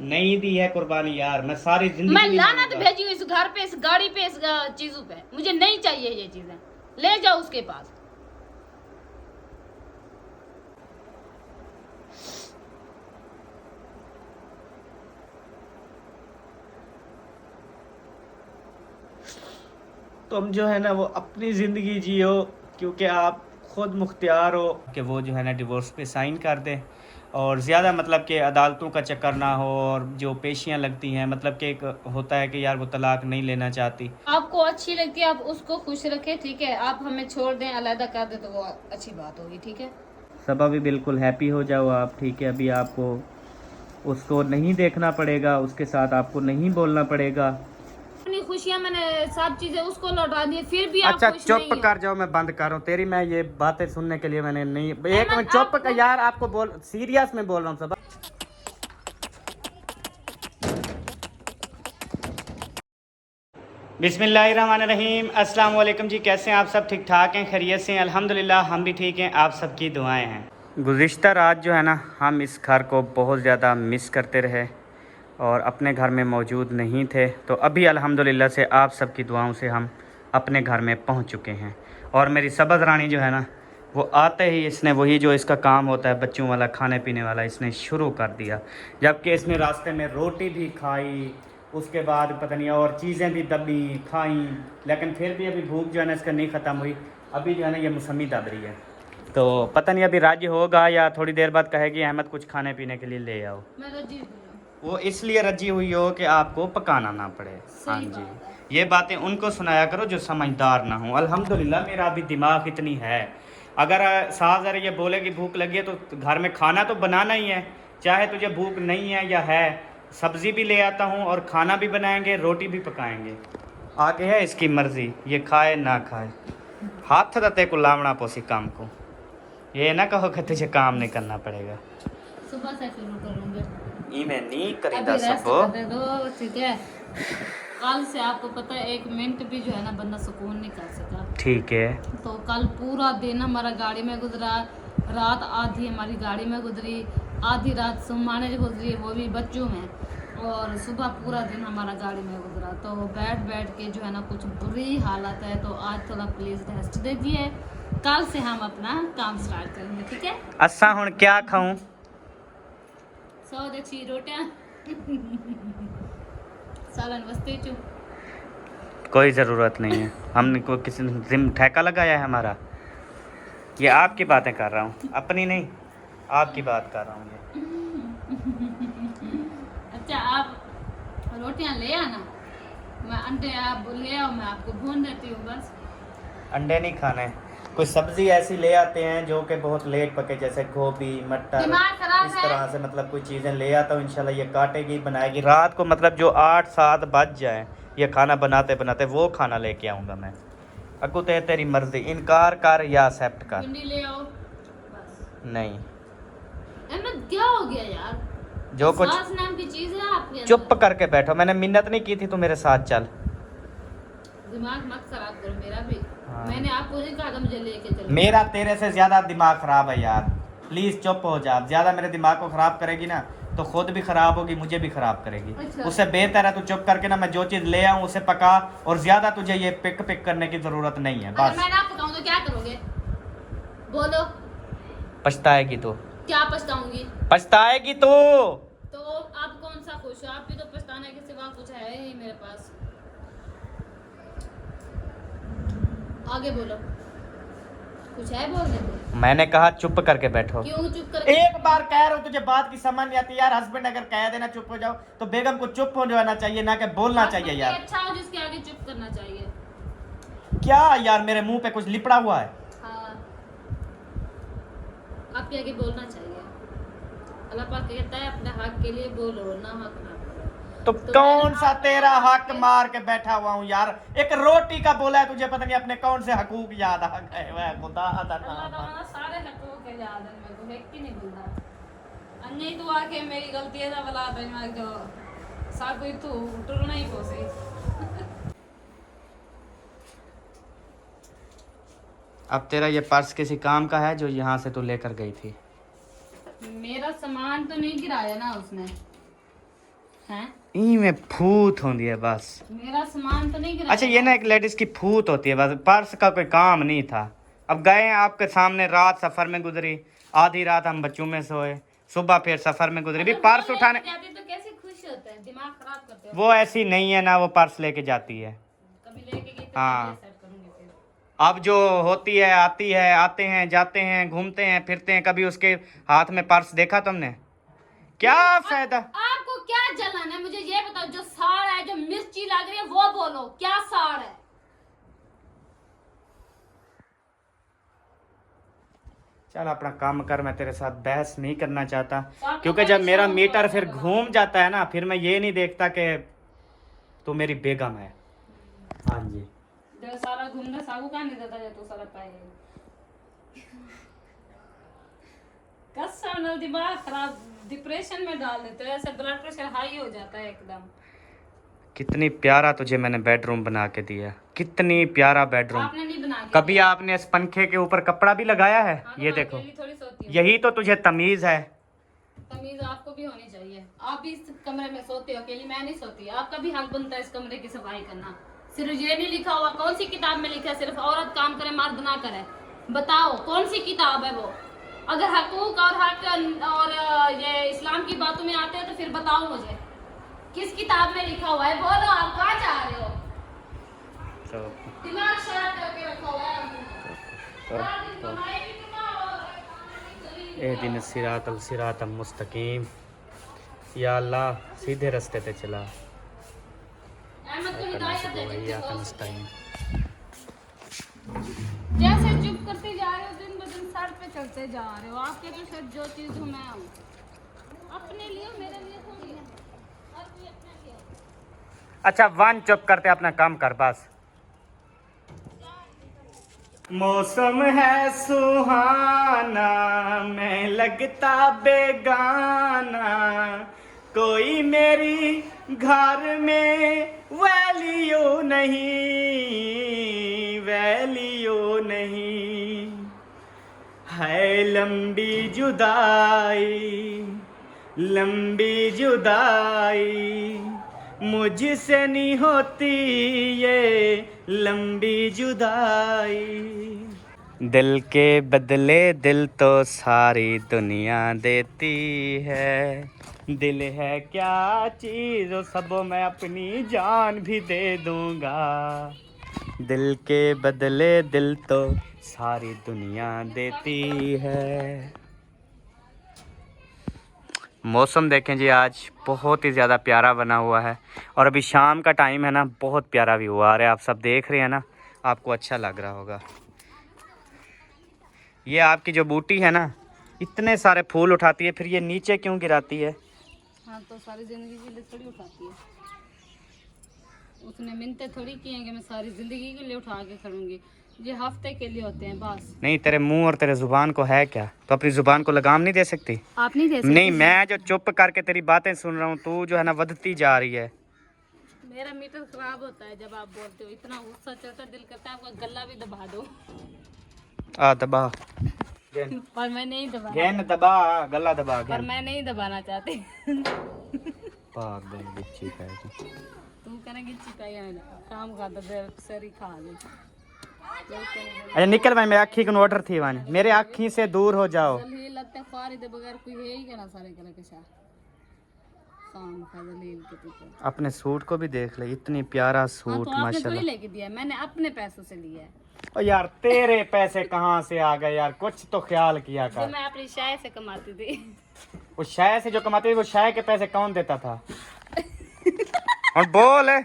नहीं दी है कुर्बानी यार, मैं सारी जिंदगी मैं नहीं लानत दूंगा। भेजी हूँ इस घर पे, इस गाड़ी पे, इस चीजों पे। मुझे नहीं चाहिए ये चीजें, ले जाओ उसके पास। तुम जो है ना वो अपनी ज़िंदगी जियो, क्योंकि आप खुद मुख्तियार हो कि वो जो है ना डिवोर्स पे साइन कर दे, और ज़्यादा मतलब कि अदालतों का चक्कर ना हो, और जो पेशियां लगती हैं, मतलब कि एक होता है कि यार वो तलाक नहीं लेना चाहती। आपको अच्छी लगती है, आप उसको खुश रखें, ठीक है। आप हमें छोड़ दें, अलग कर दें, तो वो अच्छी बात होगी, ठीक है। सब अभी बिल्कुल हैप्पी हो जाओ आप, ठीक है। अभी आपको उसको नहीं देखना पड़ेगा, उसके साथ आपको नहीं बोलना पड़ेगा। अपनी खुशियां मैंने सब चीजें उसको लौटा दी, फिर भी आप अच्छा खुश चुप नहीं हो। कर जाओ, मैं बंद कर रहा हूँ तेरी, मैं ये बातें सुनने के लिए मैंने नहीं, एक अहमद मिनट चुप कर आपको यार, आपको बोल सीरियस में बोल रहा हूँ सब। बिस्मिल्लाहिर्रहमानिर्रहीम, अस्सलाम वालेकुम जी। कैसे हैं आप सब? ठीक ठाक हैं, खैरियत से हैं? अल्हम्दुलिल्लाह हम भी ठीक हैं, आप सबकी दुआएं हैं। गुज़िश्ता रात जो है ना, हम इस घर को बहुत ज़्यादा मिस करते रहे और अपने घर में मौजूद नहीं थे। तो अभी अल्हम्दुलिल्लाह से आप सबकी दुआओं से हम अपने घर में पहुंच चुके हैं। और मेरी सबज़ रानी जो है ना, वो आते ही इसने वही जो इसका काम होता है बच्चों वाला, खाने पीने वाला, इसने शुरू कर दिया। जबकि इसने रास्ते में रोटी भी खाई, उसके बाद पता नहीं और चीज़ें भी दबी खाई, लेकिन फिर भी अभी भूख जो है ना इसका नहीं ख़त्म हुई। अभी जो है ना ये मौसमी दब रही है, तो पता नहीं अभी राजी होगा या थोड़ी देर बाद कहेगी अहमद कुछ खाने पीने के लिए ले आओ। मैं रजी हूँ। वो इसलिए रजी हुई हो कि आपको पकाना ना पड़े। हाँ सही जी, बात है। ये बातें उनको सुनाया करो जो समझदार ना हो। अल्हम्दुलिल्लाह मेरा अभी दिमाग इतनी है, अगर सास अगर ये बोले कि भूख लगी है तो घर में खाना तो बनाना ही है, चाहे तुझे भूख नहीं है या है। सब्ज़ी भी ले आता हूँ और खाना भी बनाएंगे, रोटी भी पकाएंगे। आगे है इसकी मर्ज़ी, ये खाए ना खाए। हाथ दते को लावना पोसी काम को, ये ना कहो कि तुझे काम नहीं करना पड़ेगा। सुबह से शुरू करूंगी। इमें नहीं करी अभी रेस्ट सबो। करने दो, ठीक है। कल से आपको पता है, एक मिनट भी जो है ना बंदा सुकून नहीं कर सका। ठीक है। तो कल पूरा दिन हमारा गाड़ी में गुजरा, रात आधी हमारी गाड़ी में गुजरी, आधी रात सुमाने से गुजरी, वो भी बच्चों में, और सुबह पूरा दिन हमारा गाड़ी में गुजरा। तो बैठ बैठ के जो है ना कुछ बुरी हालत है, तो आज थोड़ा प्लीज़ रेस्ट दे दिए। कल से हम अपना काम स्टार्ट करेंगे, ठीक है। असा हुण क्या खाऊं? 100 देखी रोटियां सालन वस्ते चू। कोई ज़रूरत नहीं है, हमने कोई किसी ने जिम ठेका लगाया है हमारा। ये आपकी बातें कर रहा हूँ, अपनी नहीं, आपकी बात कर रहा हूँ ये। अच्छा आप रोटियां ले आना, मैं अंडे आप ले आओ, मैं आपको भून देती हूँ बस। अंडे नहीं खाने, कोई सब्ज़ी ऐसी ले आते हैं जो कि बहुत लेट पके, जैसे गोभी मटर, दिमाग खराब इस है। तरह से मतलब कोई चीज़ें ले आता हूँ। इंशाल्लाह ये काटेगी बनाएगी रात को, मतलब जो 8-7 बज जाए ये खाना बनाते बनाते, वो खाना लेके आऊँगा मैं। अगू तो तेरी मर्ज़ी, इनकार कर या एक्सेप्ट कर। भिंडी ले आओ बस। नहीं, अहमद क्या हो गया यार, जो कुछ सास नाम की चीज है आपके अंदर। चुप करके बैठो, मैंने मिन्नत नहीं की थी तू मेरे साथ चल। दिमाग मत खराब करो मेरा भी। हाँ। मैंने आपको नहीं कहा था मुझे लेके चलो। मेरा तेरे से ज़्यादा दिमाग ख़राब है यार, प्लीज़ चुप हो जा। ज़्यादा मेरे दिमाग को ख़राब करेगी ना तो खुद भी ख़राब होगी, मुझे भी ख़राब करेगी। अच्छा। उससे बेहतर है तू चुप करके ना, मैं जो चीज़ ले आऊँ उसे पका, और ज़्यादा तुझे ये पिक करने की ज़रूरत नहीं है अगर बस। मैं ना पकाऊं तो क्या करोगे, बोलो। पछताएगी तू, क्या पछताऊंगी? पछताएगी तू। तो आप कौन सा खुश हो? आप भी तो पछताने के सिवा कुछ है ही मेरे पास। आगे बोलो, कुछ है बोलने को? मैंने कहा चुप करके बैठो। क्यों चुप कर? एक बार कह रहा हूँ, तुझे बात की समझ नहीं आती यार। हस्बैंड अगर कह देना चुप हो जाओ तो बेगम को चुप हो जाना चाहिए, ना कि बोलना चाहिए यार। अच्छा हो जिसके आगे चुप करना चाहिए। क्या यार, मेरे मुंह पे कुछ लिपड़ा हुआ है? हाँ, आपके आगे बोलना चाहिए। अल्लाह पाक कहता है अपने हक के लिए बोलो, ना हक ना बोलो। तो कौन सा तेरा हक मार के बैठा हुआ हूँ यार? एक रोटी का बोला है तुझे, पता नहीं अपने कौन से हकूक याद आ गए। वह खुदा अदा अल्लाह ताला सारे हकूक के याद है, मेरे को एक ही नहीं भूलता। अन्य तो आके मेरी गलती है ना, बला मैं जो सब कोई तू टुरना ही पोसे। अब तेरा ये पर्स किसी काम का है जो यहाँ से तू लेकर गई थी? मेरा सामान तो नहीं गिराया ना उसने? हैं ई में फूट होती है बस। मेरा सामान तो नहीं गिरा। अच्छा ये ना एक लेडीज की फूट होती है बस, पर्स का कोई काम नहीं था। अब गए हैं आपके सामने, रात सफर में गुजरी, आधी रात हम बच्चों में सोए, सुबह फिर सफर में गुजरी, भी पर्स उठाने जाते तो कैसे खुश होते हैं, दिमाग खराब करते हो। वो ऐसी नहीं है ना, वो पर्स लेके जाती है। कभी लेके गई तो हाँ। सेट करूंगी फिर। अब जो होती है आती है, आते हैं जाते हैं, घूमते हैं फिरते हैं, कभी उसके हाथ में पर्स देखा तुमने? क्या फायदा? आपको क्या जलन है, मुझे ये बताओ। जो साड़ है, जो मिर्ची लग रही है वो बोलो, क्या साड़ है? चल अपना काम कर, मैं तेरे साथ बहस नहीं करना चाहता, आपको क्योंकि जब मेरा परेशान मीटर हुआ फिर होगा। घूम जाता है ना, फिर मैं ये नहीं देखता कि तू मेरी बेगम है। हाँ जी। जो सारा घूमना सागू का नहीं देता, जो तू सारा पाए कसम ना, दिमाग खराब, डिप्रेशन में डाल देते हो, ऐसे ब्लड प्रेशर हाई हो जाता है एकदम। कितनी प्यारा तुझे मैंने बेडरूम बना के दिया, कितनी प्यारा बेडरूम। आपने नहीं बना के कभी आपने इस पंखे के ऊपर कपड़ा भी लगाया है? हाँ, तो ये मैं देखो, अकेली थोड़ी सोती हूँ। यही तो तुझे तमीज है। तमीज आपको भी होनी चाहिए। आप भी इस कमरे में सोते हो अकेली, मैं नहीं सोती। आपका भी हक बनता है इस कमरे की सफाई करना। सिर्फ ये नहीं लिखा हुआ, कौन सी किताब में लिखा है सिर्फ औरत काम करे मर्द ना करे? बताओ कौन सी किताब है वो? अगर हकूक और हक और ये इस्लाम की बातों में आते हैं तो फिर बताओ मुझे किस किताब में लिखा हुआ है। बोलो आप कहाँ जा रहे हो? तो, दिमाग शराब करके रखा हुआ है। तो, ए दिन सिरातल सिरातम मुस्तकीम, या अल्लाह सीधे रास्ते पे चला। अहमद को हिदायत दे वही देते आता हो। मुस्तकीम। जैसे चुप करते जा रहे हो, दिन ब दिन सर पे चढ़ते जा रहे हो। आपके तो सर जो चीज हूँ मैं हूँ, अपने लिए मेरे लिए थोड़ी है, और कोई अपने लिए हो। अच्छा वन चुप करते अपना काम कर बस। मौसम है सुहाना, मैं लगता बेगाना, कोई मेरी घर में वैलियो नहीं, वैलियो नहीं, है लंबी जुदाई, लंबी जुदाई, मुझसे नहीं होती ये लंबी जुदाई। दिल के बदले दिल तो सारी दुनिया देती है, दिल है क्या चीज़ सब मैं अपनी जान भी दे दूंगा, दिल के बदले दिल तो सारी दुनिया देती है। मौसम देखें जी, आज बहुत ही ज़्यादा प्यारा बना हुआ है, और अभी शाम का टाइम है ना, बहुत प्यारा व्यू आ रहा है। आप सब देख रहे हैं ना, आपको अच्छा लग रहा होगा। ये आपकी जो बूटी है ना, इतने सारे फूल उठाती है, फिर ये नीचे क्यों गिराती है? हाँ तो सारी जिंदगी के लिए थोड़ी उठाती है, उसने मिन्नतें थोड़ी की हैं कि मैं सारी जिंदगी के लिए उठा के करूँगी। ये हफ्ते के लिए होते हैं बस। नहीं, तेरे मुंह और तेरे जुबान को है क्या? तो अपनी जुबान को लगाम नहीं दे सकती? आप नहीं दे सकते। नहीं, मैं जो चुप करके तेरी बातें सुन रहा हूँ, तू जो है ना बढ़ती जा रही है। मेरा मीटर खराब होता है जब आप बोलते हो, इतना गुस्सा चढ़ता दिल करता है आपका गला भी दबा दो। आ दबा, पर मैं नहीं दबा, गेन दबा, गला दबा, पर मैं नहीं दबाना चाहती। पागल बिच्छी का है। तू करेंगे चिकाई काम खाता दे सरी खा ले। अच्छा निकल भाई, मेरी आँखी को ऑर्डर थी वानी, मेरे आँखी से दूर हो जाओ। जलील लगते फारी दे बगैर कोई है ही क्या सारे कलर के साथ काम खा जलील के तू तो। अपने सूट को भी देख ले, इतनी प्यारा हाँ सूट तो आपने थोड़ी माशाल्लाह। लेके दिया, मैंने अपने पैसों से लिया है। ओ यार तेरे पैसे कहाँ से आ गए यार, कुछ तो ख्याल किया जो कर। मैं अपनी शाय से कमाती थी। वो शाय से जो कमाते थे, वो शाय के पैसे कौन देता था? और बोल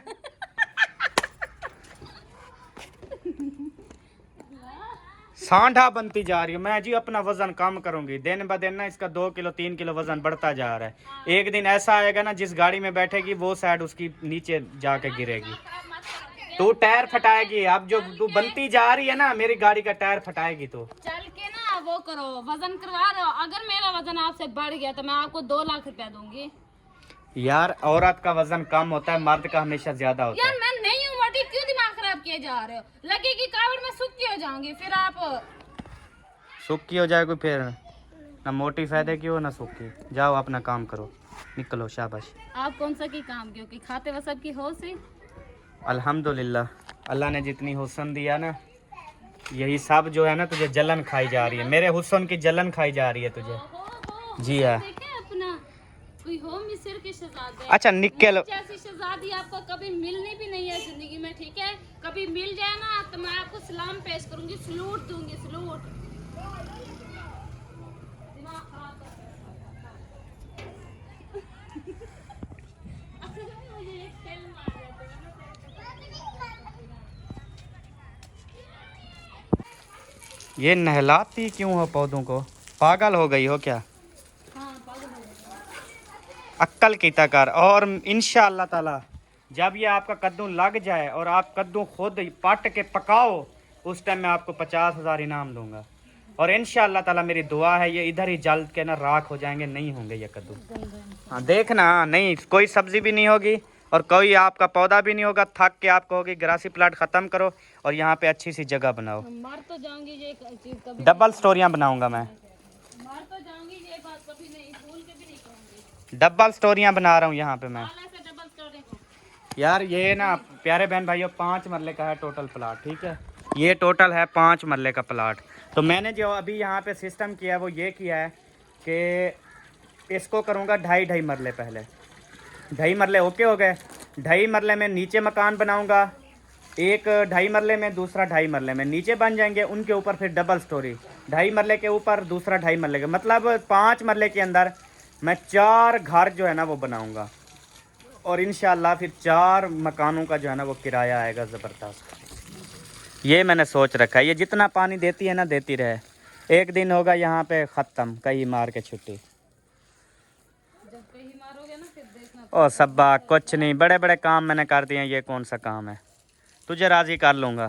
सांढा बनती जा रही है। मैं जी अपना वजन कम करूंगी, दिन ब दिन ना इसका 2 किलो 3 किलो वजन बढ़ता जा रहा है। एक दिन ऐसा आएगा ना, जिस गाड़ी में बैठेगी वो साइड उसकी नीचे जाके गिरेगी, तू टायर फटाएगी। अब जो तू बनती जा रही है ना, मेरी गाड़ी का टायर फटाएगी। तो चल के ना वो करो, वजन करवा रहे हो। अगर मेरा वजन आपसे बढ़ गया तो मैं आपको 2 लाख रुपया दूंगी। यार औरत का वजन कम होता है, मर्द का हमेशा ज्यादा होता यार है। मैं नहीं हूँ मोटी, क्यों दिमाग खराब किए जा रहे हो? लगेगी कावड़ में सुक्की हो जाऊंगी फिर आप। सुक्की हो जाएगी फिर ना, मोटी फायदे की हो ना सुक्की। जाओ अपना काम करो। निकलो शाबाश। आप कौन सा की काम क्योंकि खाते वो सब की हो से। अल्हम्दुलिल्लाह, अल्लाह ने जितनी हुस्न दिया ना, यही सब जो है ना तुझे जलन खाई जा रही है, मेरे हुस्न की जलन खाई जा रही है तुझे। जी हाँ। देखे अपना कोई हो मिस्र के शहजादे। अच्छा निकल। जैसी शहजादी आपको कभी मिलनी भी नहीं है जिंदगी में, ठीक है। कभी मिल जाए ना तो मैं आपको सलाम पेश करूंगी, सलूट दूंगी, सलूट। दिमाग खराब कर मुझे एक खेल मार देते हैं। ये नहलाती क्यों हो पौधों को? पागल हो गई हो क्या? हाँ, पागल हो गए। अक्ल की तकर। और इंशाअल्लाह ताला जब ये आपका कद्दू लग जाए और आप कद्दू खुद पट के पकाओ, उस टाइम मैं आपको 50,000 इनाम दूंगा। और इंशाअल्लाह ताला मेरी दुआ है ये इधर ही जल्द के ना राख हो जाएंगे, नहीं होंगे ये कद्दू। हाँ देखना, नहीं कोई सब्जी भी नहीं होगी और कोई आपका पौधा भी नहीं होगा। थक के आप कहोगे ग्रासी प्लाट ख़त्म करो और यहाँ पे अच्छी सी जगह बनाओ। मर तो जाऊंगी ये कभी। डबल स्टोरियाँ बनाऊंगा मैं, मर तो जाऊंगी ये बात कभी नहीं भूल के भी नहीं कहूंगी। डबल स्टोरियाँ बना रहा हूँ यहाँ पे मैं। साल ऐसे डबल स्टोरी को। यार ये ना प्यारे बहन भाइयों 5 मरले का है टोटल प्लाट, ठीक है। ये टोटल है 5 मरले का प्लाट। तो मैंने जो अभी यहाँ पे सिस्टम किया है वो ये किया है कि इसको करूँगा 2.5 मरले। पहले 2.5 मरले ओके हो गए। 2.5 मरले में नीचे मकान बनाऊँगा, एक 2.5 मरले में, दूसरा 2.5 मरले में नीचे बन जाएंगे, उनके ऊपर फिर डबल स्टोरी। 2.5 मरले के ऊपर दूसरा 2.5 मरले के, मतलब 5 मरले के अंदर मैं 4 घर जो है ना वो बनाऊँगा। और इंशाल्लाह फिर 4 मकानों का जो है ना वो किराया आएगा ज़बरदस्त। ये मैंने सोच रखा है। ये जितना पानी देती है ना देती रहे, एक दिन होगा यहाँ पे ख़त्म, कहीं मार के छुट्टी। जब कहीं मारोगे ना फिर देखना। ओ सब्बा कुछ नहीं, बड़े बड़े काम मैंने कर दिए हैं, ये कौन सा काम है? तुझे राज़ी कर लूँगा,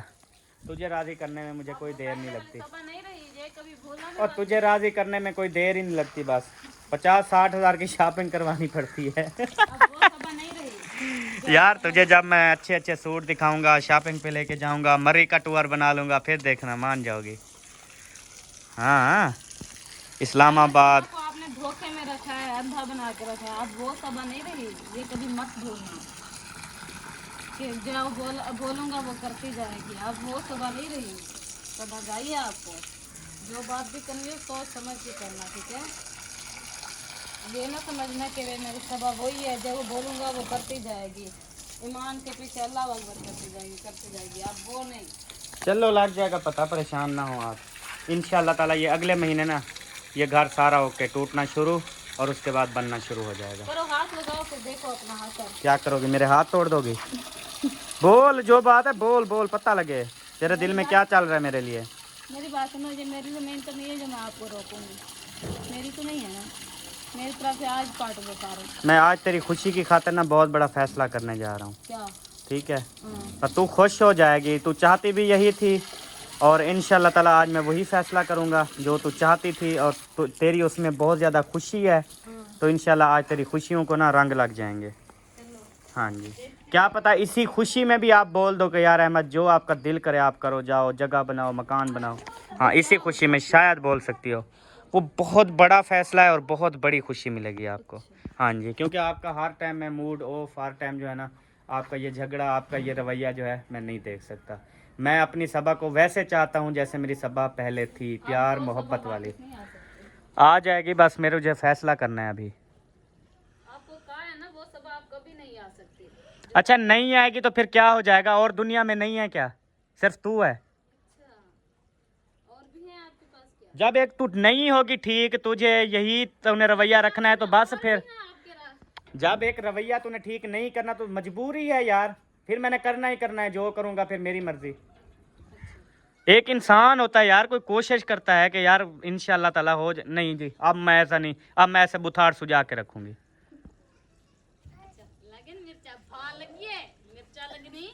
तुझे राज़ी करने में मुझे कोई देर नहीं लगती। सभा नहीं रही ये कभी भूलना और तुझे राज़ी करने में कोई देर ही नहीं लगती, बस 50-60 हज़ार की शॉपिंग करवानी पड़ती है। अब वो सभा नहीं रही। यार तुझे जब मैं अच्छे अच्छे सूट दिखाऊंगा, शॉपिंग पे लेके जाऊंगा, मरी का टूर बना लूंगा, फिर देखना मान जाओगी। हाँ इस्लामाबाद। आपको आपने धोखे में रखा है, अंधा बना के रखा है। अब वो सभा नहीं रही, ये कभी मत भूलना कि जो बोलूंगा वो करती जाएगी। अब वो सभा नहीं रही, सभा जाइए। आपको जो बात भी करनी है सोच समझ के करना, ठीक है। ये ना समझना कि वे मेरी सभा वही है, जब वो बोलूँगा वो करती जाएगी। ईमान के पीछे अल्लाह अकबर करती जाएगी। आप वो नहीं। चलो लग जाएगा पता, परेशान ना हो आप। इंशाल्लाह ताला ये अगले महीने ना ये घर सारा होके टूटना शुरू और उसके बाद बनना शुरू हो जाएगा। करो हाथ लगाओ फिर देखो अपना हाथ कर। क्या करोगी, मेरे हाथ तोड़ दोगी? बोल जो बात है, बोल बोल, पता लगे तेरे दिल में क्या चल रहा है मेरे लिए। मेरी बात सुनो, ये मेरी ज़मीन तो नहीं है जो मैं आपको रोकूंगी। मेरी तो नहीं है ना, मेरी तरफ से आज पार्ट बता रहा हूँ। मैं आज तेरी खुशी की खातिर ना बहुत बड़ा फैसला करने जा रहा हूँ। क्या? ठीक है, हाँ। पर तू खुश हो जाएगी, तू चाहती भी यही थी। और इंशाल्लाह ताला आज मैं वही फैसला करूँगा जो तू चाहती थी, और तेरी उसमें बहुत ज़्यादा खुशी है। तो इंशाल्लाह आज तेरी खुशियों को ना रंग लग जाएंगे। हाँ जी, क्या पता इसी खुशी में भी आप बोल दो कि यार अहमद जो आपका दिल करे आप करो, जाओ जगह बनाओ, मकान बनाओ। हाँ इसी खुशी में शायद बोल सकती हो। वो बहुत बड़ा फैसला है और बहुत बड़ी खुशी मिलेगी आपको। हाँ जी, क्योंकि आपका हर टाइम में मूड ऑफ, हर टाइम जो है ना आपका ये झगड़ा, आपका ये रवैया जो है मैं नहीं देख सकता। मैं अपनी सबा को वैसे चाहता हूँ जैसे मेरी सबा पहले थी, प्यार मोहब्बत वाली। आ जाएगी, बस मेरे मुझे फैसला करना है अभी। आपको कहा है ना वो सब आप कभी नहीं आ सकती। अच्छा नहीं आएगी तो फिर क्या हो जाएगा? और दुनिया में नहीं है क्या? सिर्फ तू है। अच्छा, और भी है आपके पास क्या? जब एक तू नहीं होगी ठीक, तुझे यही तूने रवैया रखना है तो बस फिर। आपके रास्ते जब एक रवैया तूने ठीक नहीं करना तो मजबूरी है यार, फिर मैंने करना ही करना है, जो करूँगा फिर मेरी मर्जी। एक इंसान होता है यार, कोई कोशिश करता है कि यार इंशाल्लाह ताला हो जाए। नहीं जी, अब मैं ऐसा नहीं, अब मैं ऐसे बुखार सुझा के रखूँगी। लगन मिर्चा भा लगी है, मिर्चा लगनी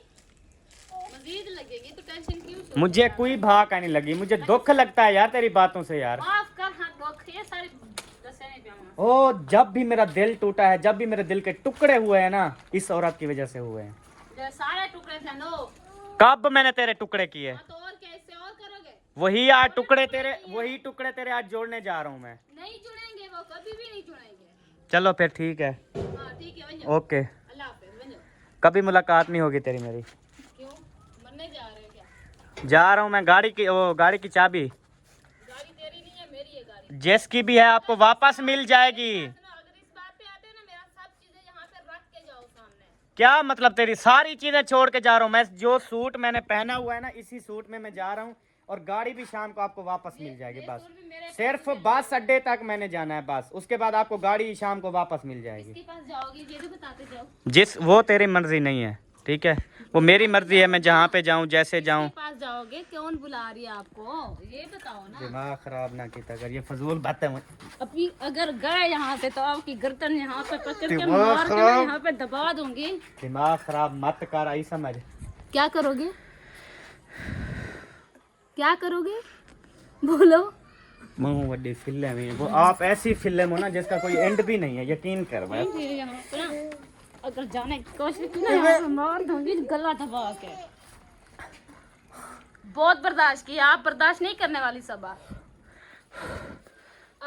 मजीद लगेगी तो टेंशन क्यों? मुझे कोई भाग नहीं लगी, मुझे दुख लगता है यार तेरी बातों से यार। माफ कर, हाँ दुख ये सारी दसे नहीं प्यामा। ओ जब भी मेरा दिल टूटा है, जब भी मेरे दिल के टुकड़े हुए हैं ना, इस औरत की वजह से हुए हैं। जो सारे टुकड़े थे नो, कब मैंने तेरे टुकड़े किए? हाँ तो और कैसे और करोगे? वही टुकड़े तेरे आज जोड़ने जा रहा हूँ मैं। नहीं जुड़ेंगे वो, कभी भी नहीं जुड़ेंगे। चलो फिर ठीक है, हाँ ठीक है वंजो ओके। अल्लाह हाफिज वंजो कभी मुलाकात नहीं होगी तेरी मेरी। क्यों मरने जा रहे हो क्या जा रहा हूँ मैं, गाड़ी की चाबी गाड़ी तेरी नहीं है मेरी है गाड़ी जिसकी भी है आपको वापस मिल जाएगी। सुनो अगर इस बात पे आते हो ना मेरा सब चीजें यहाँ पे रख के जाओ सामने क्या मतलब तेरी सारी चीजें छोड़ के जा रहा हूँ मैं? जो सूट मैंने पहना हुआ है ना, इसी सूट में मैं जा रहा हूँ, और गाड़ी भी शाम को आपको वापस मिल जाएगी। बस सूट भी मेरे सिर्फ बस अड्डे तक मैंने जाना है बस, उसके बाद आपको गाड़ी शाम को वापस मिल जाएगी। किसके पास जाओगी ये तो बताते जाओ जिस वो तेरी मर्जी नहीं है, ठीक है, वो मेरी मर्जी है, मैं जहाँ पे जाऊँ जैसे जाऊँ। किसके पास जाओगे कौन बुला रही है आपको ये बताओ ना दिमाग खराब ना की अगर ये फजूल बात है। अभी अगर गए यहाँ से तो आपकी गर्दन यहाँ पे पकड़ के दिमाग मार के मैं खराब। यहाँ पे दबा दूंगी दिमाग खराब मत कर, आई समझ। क्या करोगे क्या करोगे बोलो मुंह वड्डी फिल्म है वो, आप ऐसी फिल्म हो ना जिसका कोई एंड भी नहीं है, यकीन कर भाई। फिर यहाँ पे ना अगर जाने की कोशिश की ना यहाँ पे मार दूंगी गला दबा के बहुत बर्दाश्त किया आप बर्दाश्त नहीं करने वाली सब अब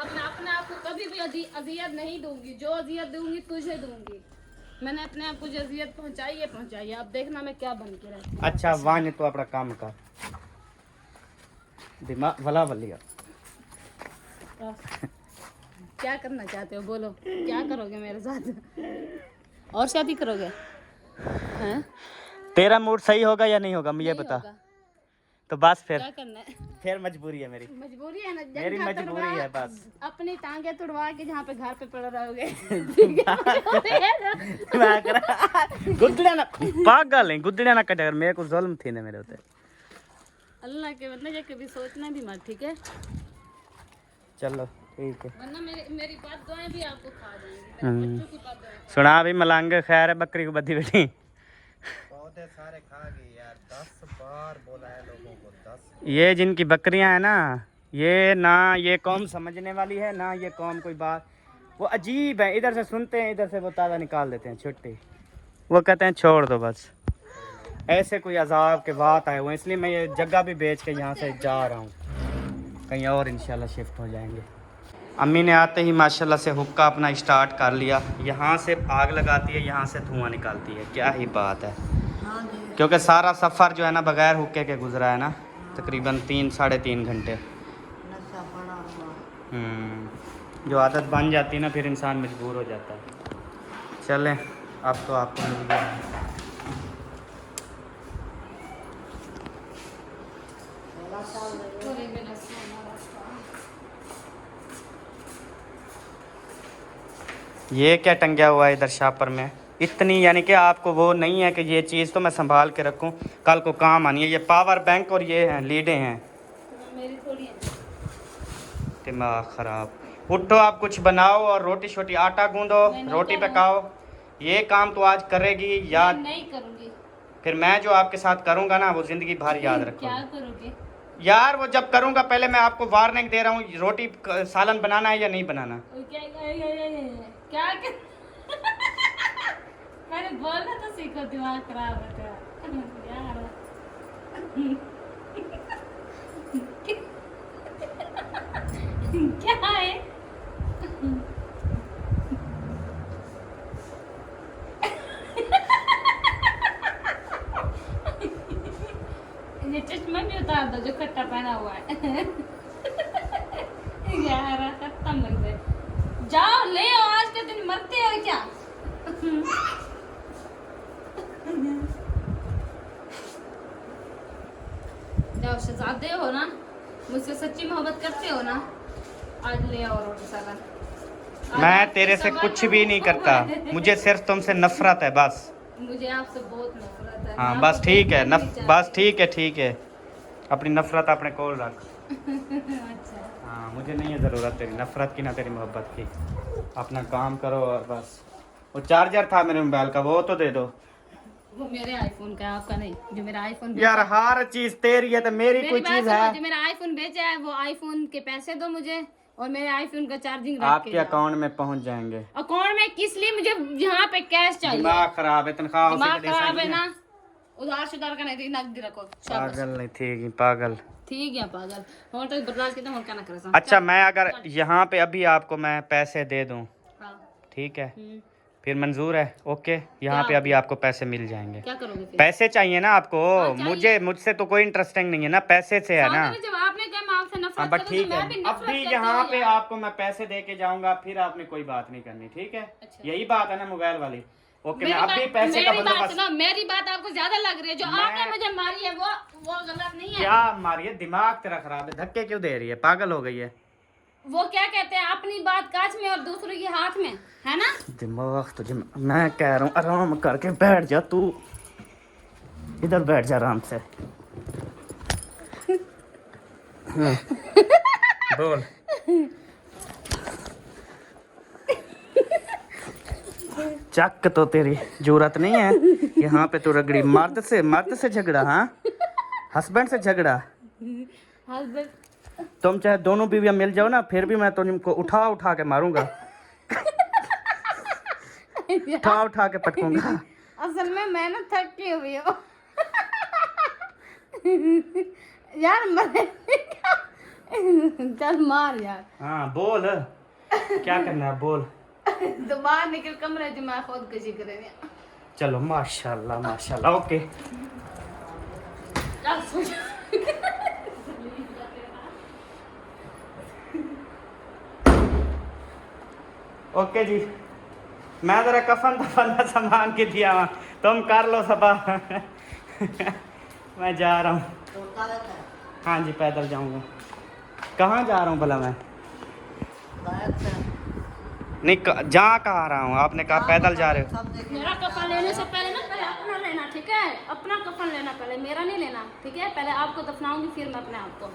मैं अपने आप को कभी भी अजियत नहीं दूंगी जो अजियत दूंगी तुझे दूंगी मैंने अपने आप को जो अजियत पहुंचाई है अब देखना मैं क्या बन के रहती हूँ। अच्छा वान तो अपना काम कर, दिमाग भला भलिया। क्या करना चाहते हो बोलो क्या करोगे मेरे साथ और शादी करोगे हैं तेरा मूड सही होगा या नहीं होगा मुझे नहीं बता। होगा। तो बस क्या करना है फिर मजबूरी है मेरी। मजबूरी है ना मेरी जंग मजबूरी तोड़वा, है बस। अपनी टांगे तुड़वा के जहाँ पे घर पे पड़े रहोगे गुद्दड़िया ना पागल है, गुद्दड़िया ना कटे, मेरे को जुल्म थी ना मेरे होते। अल्लाह के वरना ये कभी सोचना भी मत ठीक है चलो ठीक है। वरना मेरी बात दुआएं भी आपको खा जाएंगी मेरे बच्चों की बात दुआएं सुना अभी मलांगे खैर है, बकरी को बदी बेटी पौधे सारे खा गए यार, 10 बार बोला है लोगों को, 10। ये जिनकी बकरियां हैं ना, ये ना ये कौम समझने वाली है ना ये कौम कोई बात, वो अजीब है, इधर से सुनते हैं इधर से वो ताज़ा निकाल देते हैं छुट्टी, वो कहते हैं छोड़ दो बस। ऐसे कोई अजाब के बात आए हुए, इसलिए मैं ये जगह भी बेच के यहाँ से जा रहा हूँ, कहीं और इंशाल्लाह शिफ्ट हो जाएंगे। अम्मी ने आते ही माशाल्लाह से हुक्का अपना स्टार्ट कर लिया, यहाँ से आग लगाती है, यहाँ से धुआं निकालती है, क्या ही बात है। क्योंकि सारा सफ़र जो है ना बगैर हुक्के के गुजरा है ना, तकरीबन 3-3.5 घंटे। जो आदत बन जाती है ना फिर इंसान मजबूर हो जाता है। चलें अब तो आपको मिल गया। ये क्या टंगा हुआ है इधर शापर में इतनी, यानी कि आपको वो नहीं है कि ये चीज़ तो मैं संभाल के रखूं कल को काम आनी है। ये पावर बैंक और ये हैं लीडें हैं, मेरी थोड़ी है दिमाग ख़राब। उठो आप कुछ बनाओ और रोटी शोटी आटा गूंदो, रोटी पकाओ, ये काम तो आज करेगी या मैं नहीं करूंगी फिर मैं जो आपके साथ करूँगा ना वो ज़िंदगी भर याद रखो। क्या करोगे यार वो जब करूँगा पहले मैं आपको वार्निंग दे रहा हूँ, रोटी सालन बनाना है या नहीं बनाना। क्या कर मैंने बोला तो सीखो दिमाग खराब है तेरा यार क्या है ये चश्मा भी उतार दो जो खट्टा पहना हुआ है यार खत्म लग गए जाओ ले आओ आज के दिन मरते हो क्या जाओ शहजादे हो ना मुझसे सच्ची मोहब्बत करते हो ना आज ले आओ रोटी सालन मैं तेरे से कुछ भी नहीं करता, मुझे सिर्फ तुमसे नफरत है बस। मुझे आपसे बहुत नफरत है हाँ मैं बस आपको ठीक है, देखना नहीं चाहती। बस ठीक है, अपनी नफरत अपने कोल रख। अच्छा हाँ मुझे नहीं है ज़रूरत तेरी नफरत की ना तेरी मोहब्बत की, अपना काम करो और बस। वो चार्जर था मेरे मोबाइल का वो तो दे दो। वो मेरे आईफोन का है आपका नहीं जो मेरा आईफोन यार हर चीज तेरी है तो मेरी कोई चीज है। जो मेरा आईफोन बेचा है वो आईफोन के पैसे दो मुझे और मेरे आईफोन का चार्जिंग रख आपके के अकाउंट में पहुंच जाएंगे। अकाउंट में किस लिए मुझे यहाँ पे कैश चाहिए दिमाग खराब है, तनख्वाह उसी दिमाग पे दे खराब है सकती ना उधार सुधार का नहीं नकदी रखो शाबाश। पागल नहीं थी पागल। ठीक है पागल और तो बर्दाश्त कितना और क्या ना करे अच्छा मैं अगर यहाँ पे अभी आपको मैं पैसे दे दूँ हाँ ठीक है, फिर मंजूर है? ओके, यहाँ पे अभी आपको पैसे मिल जाएंगे। क्या करोगे फिर? पैसे चाहिए ना आपको? चाहिए। मुझसे तो कोई इंटरेस्टिंग नहीं है ना, पैसे से है ना। जब आपने कहा मैं आपसे नफरत हाँ बट करता हूं, ठीक तो है, मैं भी अब नफरत भी करता यहाँ हूं पे यार। आपको मैं पैसे दे के जाऊंगा, फिर आपने कोई बात नहीं करनी, ठीक है? अच्छा। यही बात है ना मोबाइल वाली। ओके, मैं मेरी अभी बात- पैसे का मेरी बात बंदोबस्त। सुनो, मेरी बात आपको ज्यादा लग रही है, जो मैं- आपने मुझे मारी है वो गलत नहीं है। क्या मारिए, दिमाग तेरा खराब है, धक्के क्यों दे रही है, पागल हो गई है? वो क्या कहते हैं, अपनी बात कांच में और दूसरे के हाथ में, है ना? दिमाग तुझे, मैं कह रहा हूँ आराम करके बैठ जा, तू इधर बैठ जा आराम से। हाँ। बोल। चक तो तेरी जरूरत नहीं है यहाँ पे तो रगड़ी। मर्द से झगड़ा? हाँ, हस्बैंड से झगड़ा? हस्बैंड तुम चाहे दोनों बीवियां मिल जाओ ना, फिर भी मैं तुमको उठा उठा के मारूंगा, उठा के पटकूंगा। असल में मैं ना थकी हुई हूँ यार, मरे चल मार यार। हाँ बोल, क्या करना है बोल। तो बाहर निकल, कमरे जो मैं खुदकुशी करेंगे। चलो माशाल्लाह माशाल्लाह, ओके। चल सो जा। ओके जी, मैं जरा कफन दफन का सामान के दिया हुआ, तुम कर लो सबा। मैं जा रहा हूँ। हाँ जी, पैदल जाऊँगा। कहाँ जा रहा हूँ भला मैं? नहीं, जहाँ कहाँ रहा हूँ? आपने कहा पैदल जा रहे हो। मेरा कफन लेने से पहले ना, पहले अपना लेना, ठीक है? अपना कफन लेना पहले, मेरा नहीं लेना, ठीक है? पहले आपको दफनाऊंगी, फिर मैं अपने आप को।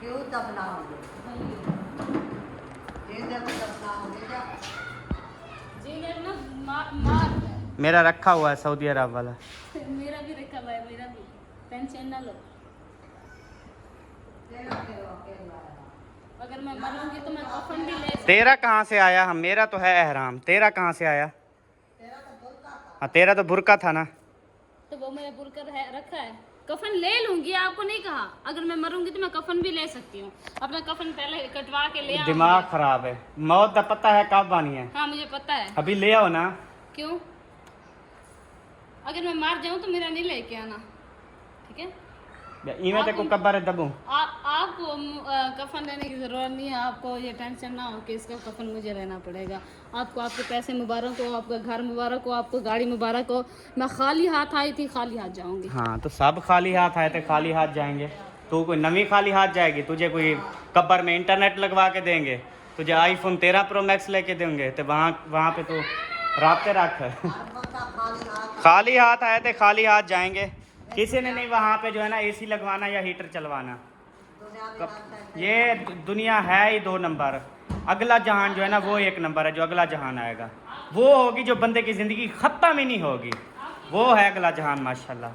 क्यों दफनाओगे? जी ना, मार मेरा रखा हुआ है सऊदी अरब वाला। मेरा भी रखा हुआ है, मेरा भी, टेंशन ना लो। अगर मैं मरूंगी तो मैं कफन भी ले सकती तेरा कहाँ से आया? हम, मेरा तो है एहराम, तेरा कहाँ से आया? हाँ, तेरा तो बुरका था ना। तो वो मेरे बुरकर है, रखा है। कफन ले लूंगी, आपको नहीं कहा। अगर मैं मरूंगी तो मैं कफन भी ले सकती हूँ। अपना कफन पहले कटवा के ले आऊंगी। दिमाग खराब है, मौत का पता है कब आनी है? हाँ मुझे पता है। अभी ले आओ ना। क्यों? अगर मैं मार जाऊं तो मेरा नहीं लेके आना, ठीक है? इवें ते को कब्बर दबू। आपको कफन लेने की ज़रूरत नहीं है। आपको ये टेंशन ना हो कि इसका कफन मुझे लेना पड़ेगा। आपको आपके पैसे मुबारक हो, आपका घर मुबारक हो, आपको गाड़ी मुबारक हो। मैं खाली हाथ आई थी, खाली हाथ जाऊंगी। हाँ, तो सब खाली हाथ आए थे, खाली हाथ जाएंगे। तू कोई नवी खाली हाथ जाएगी? तुझे कोई कब्र में इंटरनेट लगवा के देंगे, तुझे आईफोन 13 प्रो मैक्स लेके देंगे, तो वहाँ पे तू राब्ते रख। खाली हाथ आए थे, खाली हाथ जाएंगे। किसी ने नहीं वहाँ पे जो है ना एसी लगवाना या हीटर चलवाना। ये दुनिया है ही 2 नंबर, अगला जहान जो है ना वो 1 नंबर है। जो अगला जहान आएगा वो होगी जो बंदे की ज़िंदगी ख़त्म ही नहीं होगी, वो है अगला जहान माशाल्लाह।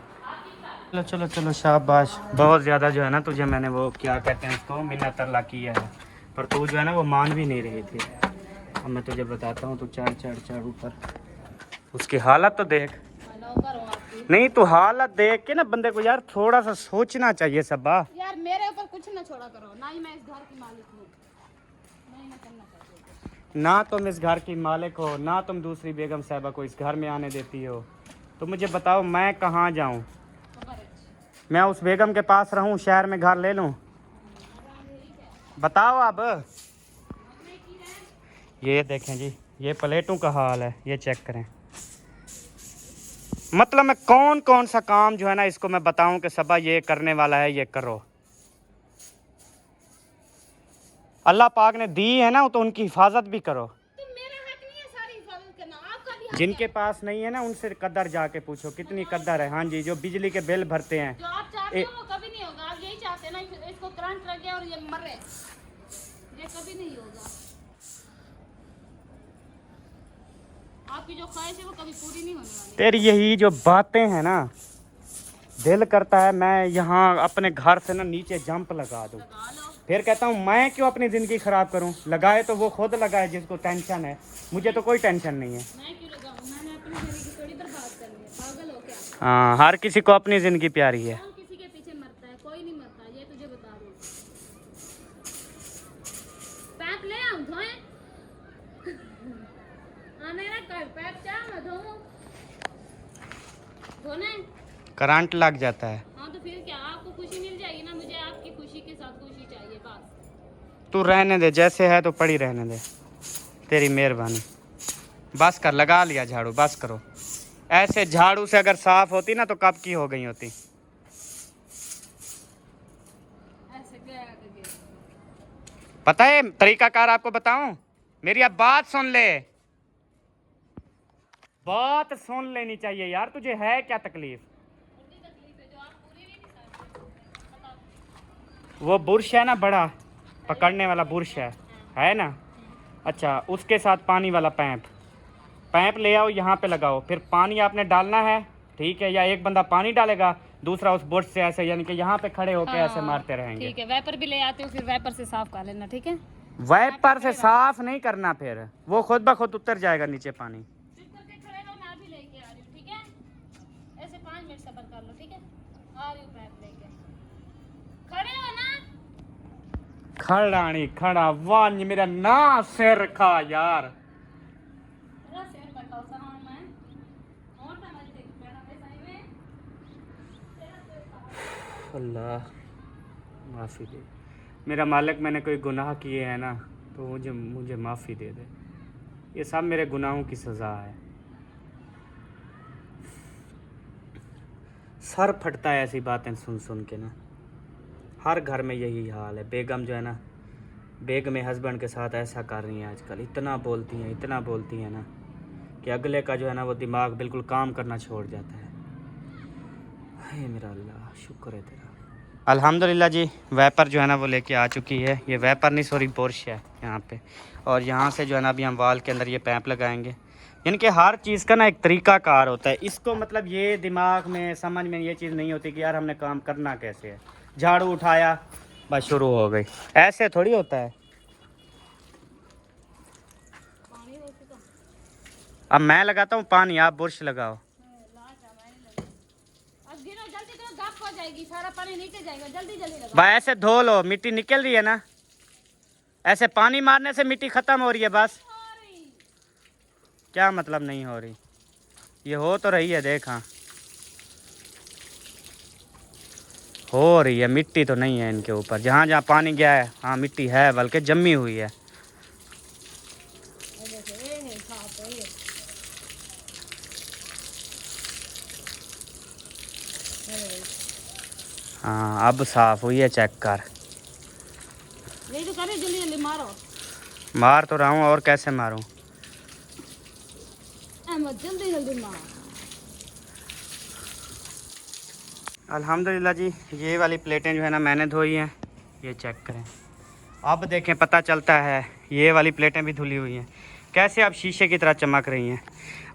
चलो चलो चलो, शाबाश। बहुत ज़्यादा जो है ना तुझे मैंने वो क्या कहते हैं इसको, मिन्नत अल्लाह किया है, पर तू जो है ना वो मान भी नहीं रही थी। अब मैं तुझे बताता हूँ, तू चढ़ ऊपर, उसकी हालत तो देख। नहीं, तो हालत देख के ना बंदे को यार थोड़ा सा सोचना चाहिए सबा। यार मेरे ऊपर कुछ ना छोड़ा करो, ना ही मैं इस घर की मालिक हूँ, नहीं मैं करना चाहती हूँ। ना तुम इस घर की मालिक हो, ना तुम दूसरी बेगम साहबा को इस घर में आने देती हो, तो मुझे बताओ मैं कहाँ जाऊँ? मैं उस बेगम के पास रहूँ, शहर में घर ले लूँ? बताओ अब। ये देखें जी, ये प्लेटों का हाल है, ये चेक करें। मतलब मैं कौन कौन सा काम जो है ना इसको मैं बताऊं कि सबा ये करने वाला है, ये करो। अल्लाह पाक ने दी है ना, तो उनकी हिफाजत भी करो। तो मेरा हक नहीं है सारी हिफाजत करना, आपका भी हक जिनके है। पास नहीं है ना उनसे कदर जाके पूछो, कितनी कदर है। हाँ जी, जो बिजली के बिल भरते हैं। जो आप चाहते हो वो कभी नहीं होगा। आप यही चाहते हैं ना, इसको करंट लग गया और ये मरे, ये कभी नहीं होगा। आपकी जो ख्वाहिश है वो कभी पूरी नहीं होने वाली। तेरी यही जो बातें हैं ना, दिल करता है मैं यहाँ अपने घर से ना नीचे जंप लगा दूँ। लगा लो। फिर कहता हूँ मैं क्यों अपनी ज़िंदगी ख़राब करूँ? लगाए तो वो खुद लगाए जिसको टेंशन है, मुझे तो कोई टेंशन नहीं है। मैं क्यों लगाऊं? मैंने अपनी जिंदगी थोड़ी बर्बाद करनी है, पागल हो क्या? हाँ, हर किसी को अपनी ज़िंदगी प्यारी है। कौन किसी के पीछे मरता है? कोई नहीं मरता, ये तुझे बता दूं। पैप ले आऊं धोए? धोना है। करंट लग जाता है। हाँ तो फिर क्या, आपको खुशी मिल जाएगी ना, मुझे आपकी खुशी के साथ खुशी चाहिए बस। तू रहने दे, जैसे है तो पड़ी रहने दे, तेरी मेहरबानी। बस कर, लगा लिया झाड़ू, बस करो। ऐसे झाड़ू से अगर साफ होती ना तो कब की हो गई होती। ऐसे क्या करके? पता है तरीकाकार आपको बताऊं, मेरी अब बात सुन ले, बात सुन लेनी चाहिए यार। तुझे है क्या तकलीफ? उतनी तकलीफ है जो आप पूरी भी नहीं समझते। बताओ। वो बुरश है ना, बड़ा पकड़ने वाला बुरश है ना। अच्छा, उसके साथ पानी वाला पैप ले आओ, यहाँ पे लगाओ, फिर पानी आपने डालना है, ठीक है? या एक बंदा पानी डालेगा, दूसरा उस बुरश से ऐसे, यानी कि यहाँ पे खड़े होके ऐसे मारते रहेंगे। ठीक है, वैपर भी ले आते हो, फिर वैपर से साफ कर लेना, ठीक है? वाइपर से साफ नहीं करना, फिर वो खुद ब खुद उतर जाएगा नीचे पानी। चुप करके खड़े रहो, मैं अभी लेके आ रही हूँ, ठीक है? ऐसे 5 मिनट सब्र कर लो, ठीक है? आ रही हूँ पैप लेके। खड़े हो ना? खड़ानी खड़ा वांज मेरा ना सिर खा यार। तेरा सिर बटाओ सहान मैं। और ना मत देख बेटा पे सही में। तेरा सिर खा। अल्लाह माफ़ी दे मेरा मालिक, मैंने कोई गुनाह किए हैं ना तो मुझे माफ़ी दे दे। ये सब मेरे गुनाहों की सज़ा है। सर फटता है ऐसी बातें सुन सुन के ना। हर घर में यही हाल है। बेगम जो है ना, बेगम हस्बैंड के साथ ऐसा कर रही हैं आजकल। इतना बोलती हैं ना कि अगले का जो है ना वो दिमाग बिल्कुल काम करना छोड़ जाता है। हे मेरा अल्लाह, शुक्र है तेरा। अल्हम्दुलिल्लाह जी, वैपर जो है ना वो लेके आ चुकी है। ये वैपर नहीं, सॉरी बुरश है यहाँ पे। और यहाँ से जो है ना अभी हम वाल के अंदर ये पैप लगाएंगे। यानी कि हर चीज़ का ना एक तरीका कार होता है। इसको मतलब ये दिमाग में समझ में ये चीज़ नहीं होती कि यार हमने काम करना कैसे है। झाड़ू उठाया बस शुरू हो गई, ऐसे थोड़ी होता है। पानी हो चुका। अब मैं लगाता हूँ पानी, आप बुरश लगाओ। अब गिनो जल्दी करो, गप हो जाएगी, सारा पानी नीचे जाएगा, जल्दी जल्दी लगाओ। भाई ऐसे धो लो, मिट्टी निकल रही है ना। ऐसे पानी मारने से मिट्टी ख़त्म हो रही है बस। क्या मतलब नहीं हो रही? ये हो तो रही है, देख। हाँ हो रही है, मिट्टी तो नहीं है इनके ऊपर। जहाँ जहाँ पानी गया है हाँ मिट्टी है, बल्कि जमी हुई है। हाँ अब साफ हुई है, चेक कर। यही तो करे, जल्दी जल्दी मारो। मार तो रहा हूँ, और कैसे मारूँ? अहमद जल्दी जल्दी मारो। अल्हम्दुलिल्लाह जी, ये वाली प्लेटें जो है ना मैंने धोई हैं। ये चेक करें, अब देखें पता चलता है ये वाली प्लेटें भी धुली हुई हैं, कैसे अब शीशे की तरह चमक रही हैं।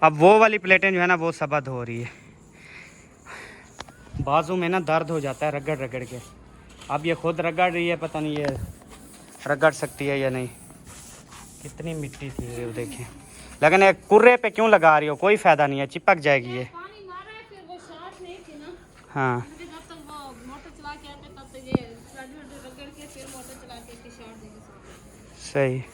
अब वो वाली प्लेटें जो है ना वो सबद हो रही है। बाजू में ना दर्द हो जाता है रगड़ रगड़ के। अब ये खुद रगड़ रही है, पता नहीं ये रगड़ सकती है या नहीं। कितनी मिट्टी थी ये देखें। लेकिन एक कुर्रे पे क्यों लगा रही हो, कोई फ़ायदा नहीं है, चिपक जाएगी ये। पानी मारा है, फिर वो शॉट नहीं थी ना। हाँ जब तक वो मोटर चला के आते तब तक ये रगड़ के फिर मोटर चला के इसकी शॉट देंगे। सही।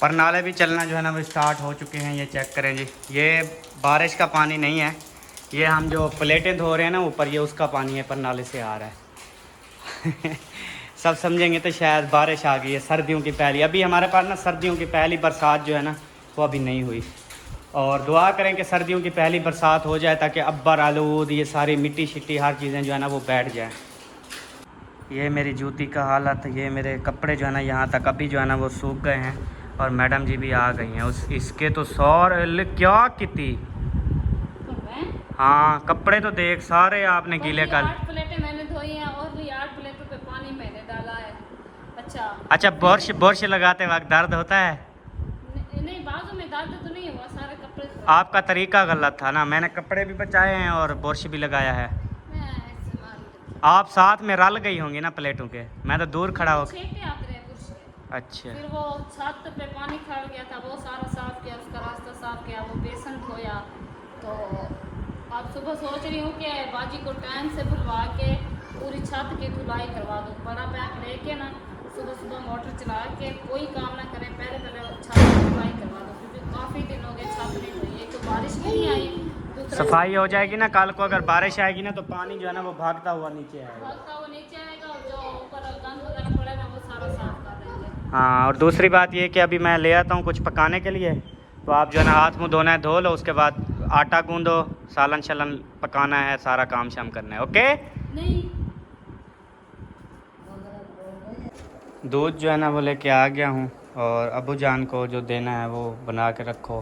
पर नाले भी चलना जो है ना वो स्टार्ट हो चुके हैं। ये चेक करें जी, ये बारिश का पानी नहीं है, ये हम जो प्लेटें धो रहे हैं ना ऊपर, ये उसका पानी है, पर नाले से आ रहा है। सब समझेंगे तो शायद बारिश आ गई है, सर्दियों की पहली। अभी हमारे पास ना सर्दियों की पहली बरसात जो है ना वो अभी नहीं हुई। और दुआ करें कि सर्दियों की पहली बरसात हो जाए ताकि अब्बर आलूद ये सारी मिट्टी शिट्टी हर चीज़ें जो है ना वो बैठ जाएँ। ये मेरी जूती का हालत, ये मेरे कपड़े जो है ना यहाँ तक अभी जो है ना वो सूख गए हैं। और मैडम जी भी आ गई हैं। इसके तो सौर क्या कितनी। हाँ कपड़े तो देख सारे आपने गीले कर। 8 प्लेटें मैंने धोई हैं और भी 8 प्लेटों पे पानी मैंने डाला है। अच्छा बुरश लगाते वक्त दर्द होता है? नहीं, बाजू में दर्द तो नहीं हुआ, सारे कपड़े आपका तरीका गलत था ना। मैंने कपड़े भी बचाए हैं और बुरश भी लगाया है। मैं ऐसे मार देती। आप साथ में रल गई होंगी ना प्लेटों के, मैं तो दूर खड़ा हो। छींटे आते रहे बुरश के। अच्छा फिर वो छत पे पानी खड़ गया था, वो सारा साफ किया, उसका रास्ता साफ किया, वो बेसन धोया। तो अब सुबह सोच रही हूँ कि बाजी को टाइम से बुलवा के पूरी छत की धुलाई करवा दूँ। बड़ा पैक लेके ना सुबह सुबह मोटर चला के कोई काम ना करें, पहले छत की धुलाई करवा दूँ, क्योंकि काफ़ी दिन हो गए छत नहीं धोई। एक तो बारिश भी नहीं आई, सफाई हो जाएगी ना, कल को अगर बारिश आएगी ना तो पानी जो है ना वो भागता हुआ नीचे आएगा। भागता हुआ नीचे आएगा और जो ऊपर गंद वगैरह पड़ेगा वो सारा साफ कर देंगे। हाँ, और दूसरी बात ये कि अभी मैं ले आता हूँ कुछ पकाने के लिए, तो आप जो है ना हाथ मुँह धोना है धो लो, उसके बाद आटा गूंदो, सालन शलन पकाना है, सारा काम शाम करना है। ओके। नहीं दूध जो है ना वो लेके आ गया हूँ, और अबू जान को जो देना है वो बना के रखो,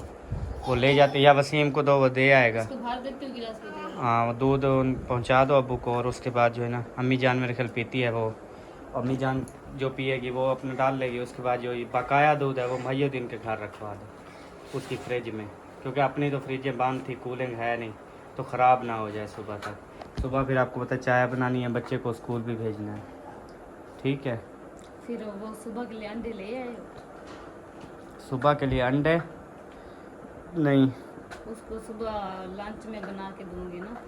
वो ले जाते, या वसीम को दो, वो दे आएगा। इसको भर देती हूँ गिलास में दे। हाँ, वो दूध पहुँचा दो अबू को, और उसके बाद जो है ना अम्मी जान मेरे ख्याल पीती है, वो अम्मी जान जो पिएगी वो अपना डाल लेगी। उसके बाद जो ये बकाया दूध है वो मुहिउद्दीन के घर रखवा दो उसकी फ्रिज में, क्योंकि अपनी तो फ्रिजें बंद थी, कूलिंग है नहीं, तो ख़राब ना हो जाए सुबह तक। सुबह फिर आपको पता चाय बनानी है, बच्चे को स्कूल भी भेजना है। ठीक है। फिर वो सुबह के लिए अंडे ले आए। सुबह के लिए अंडे नहीं, उसको सुबह लंच में बना के दूंगी ना।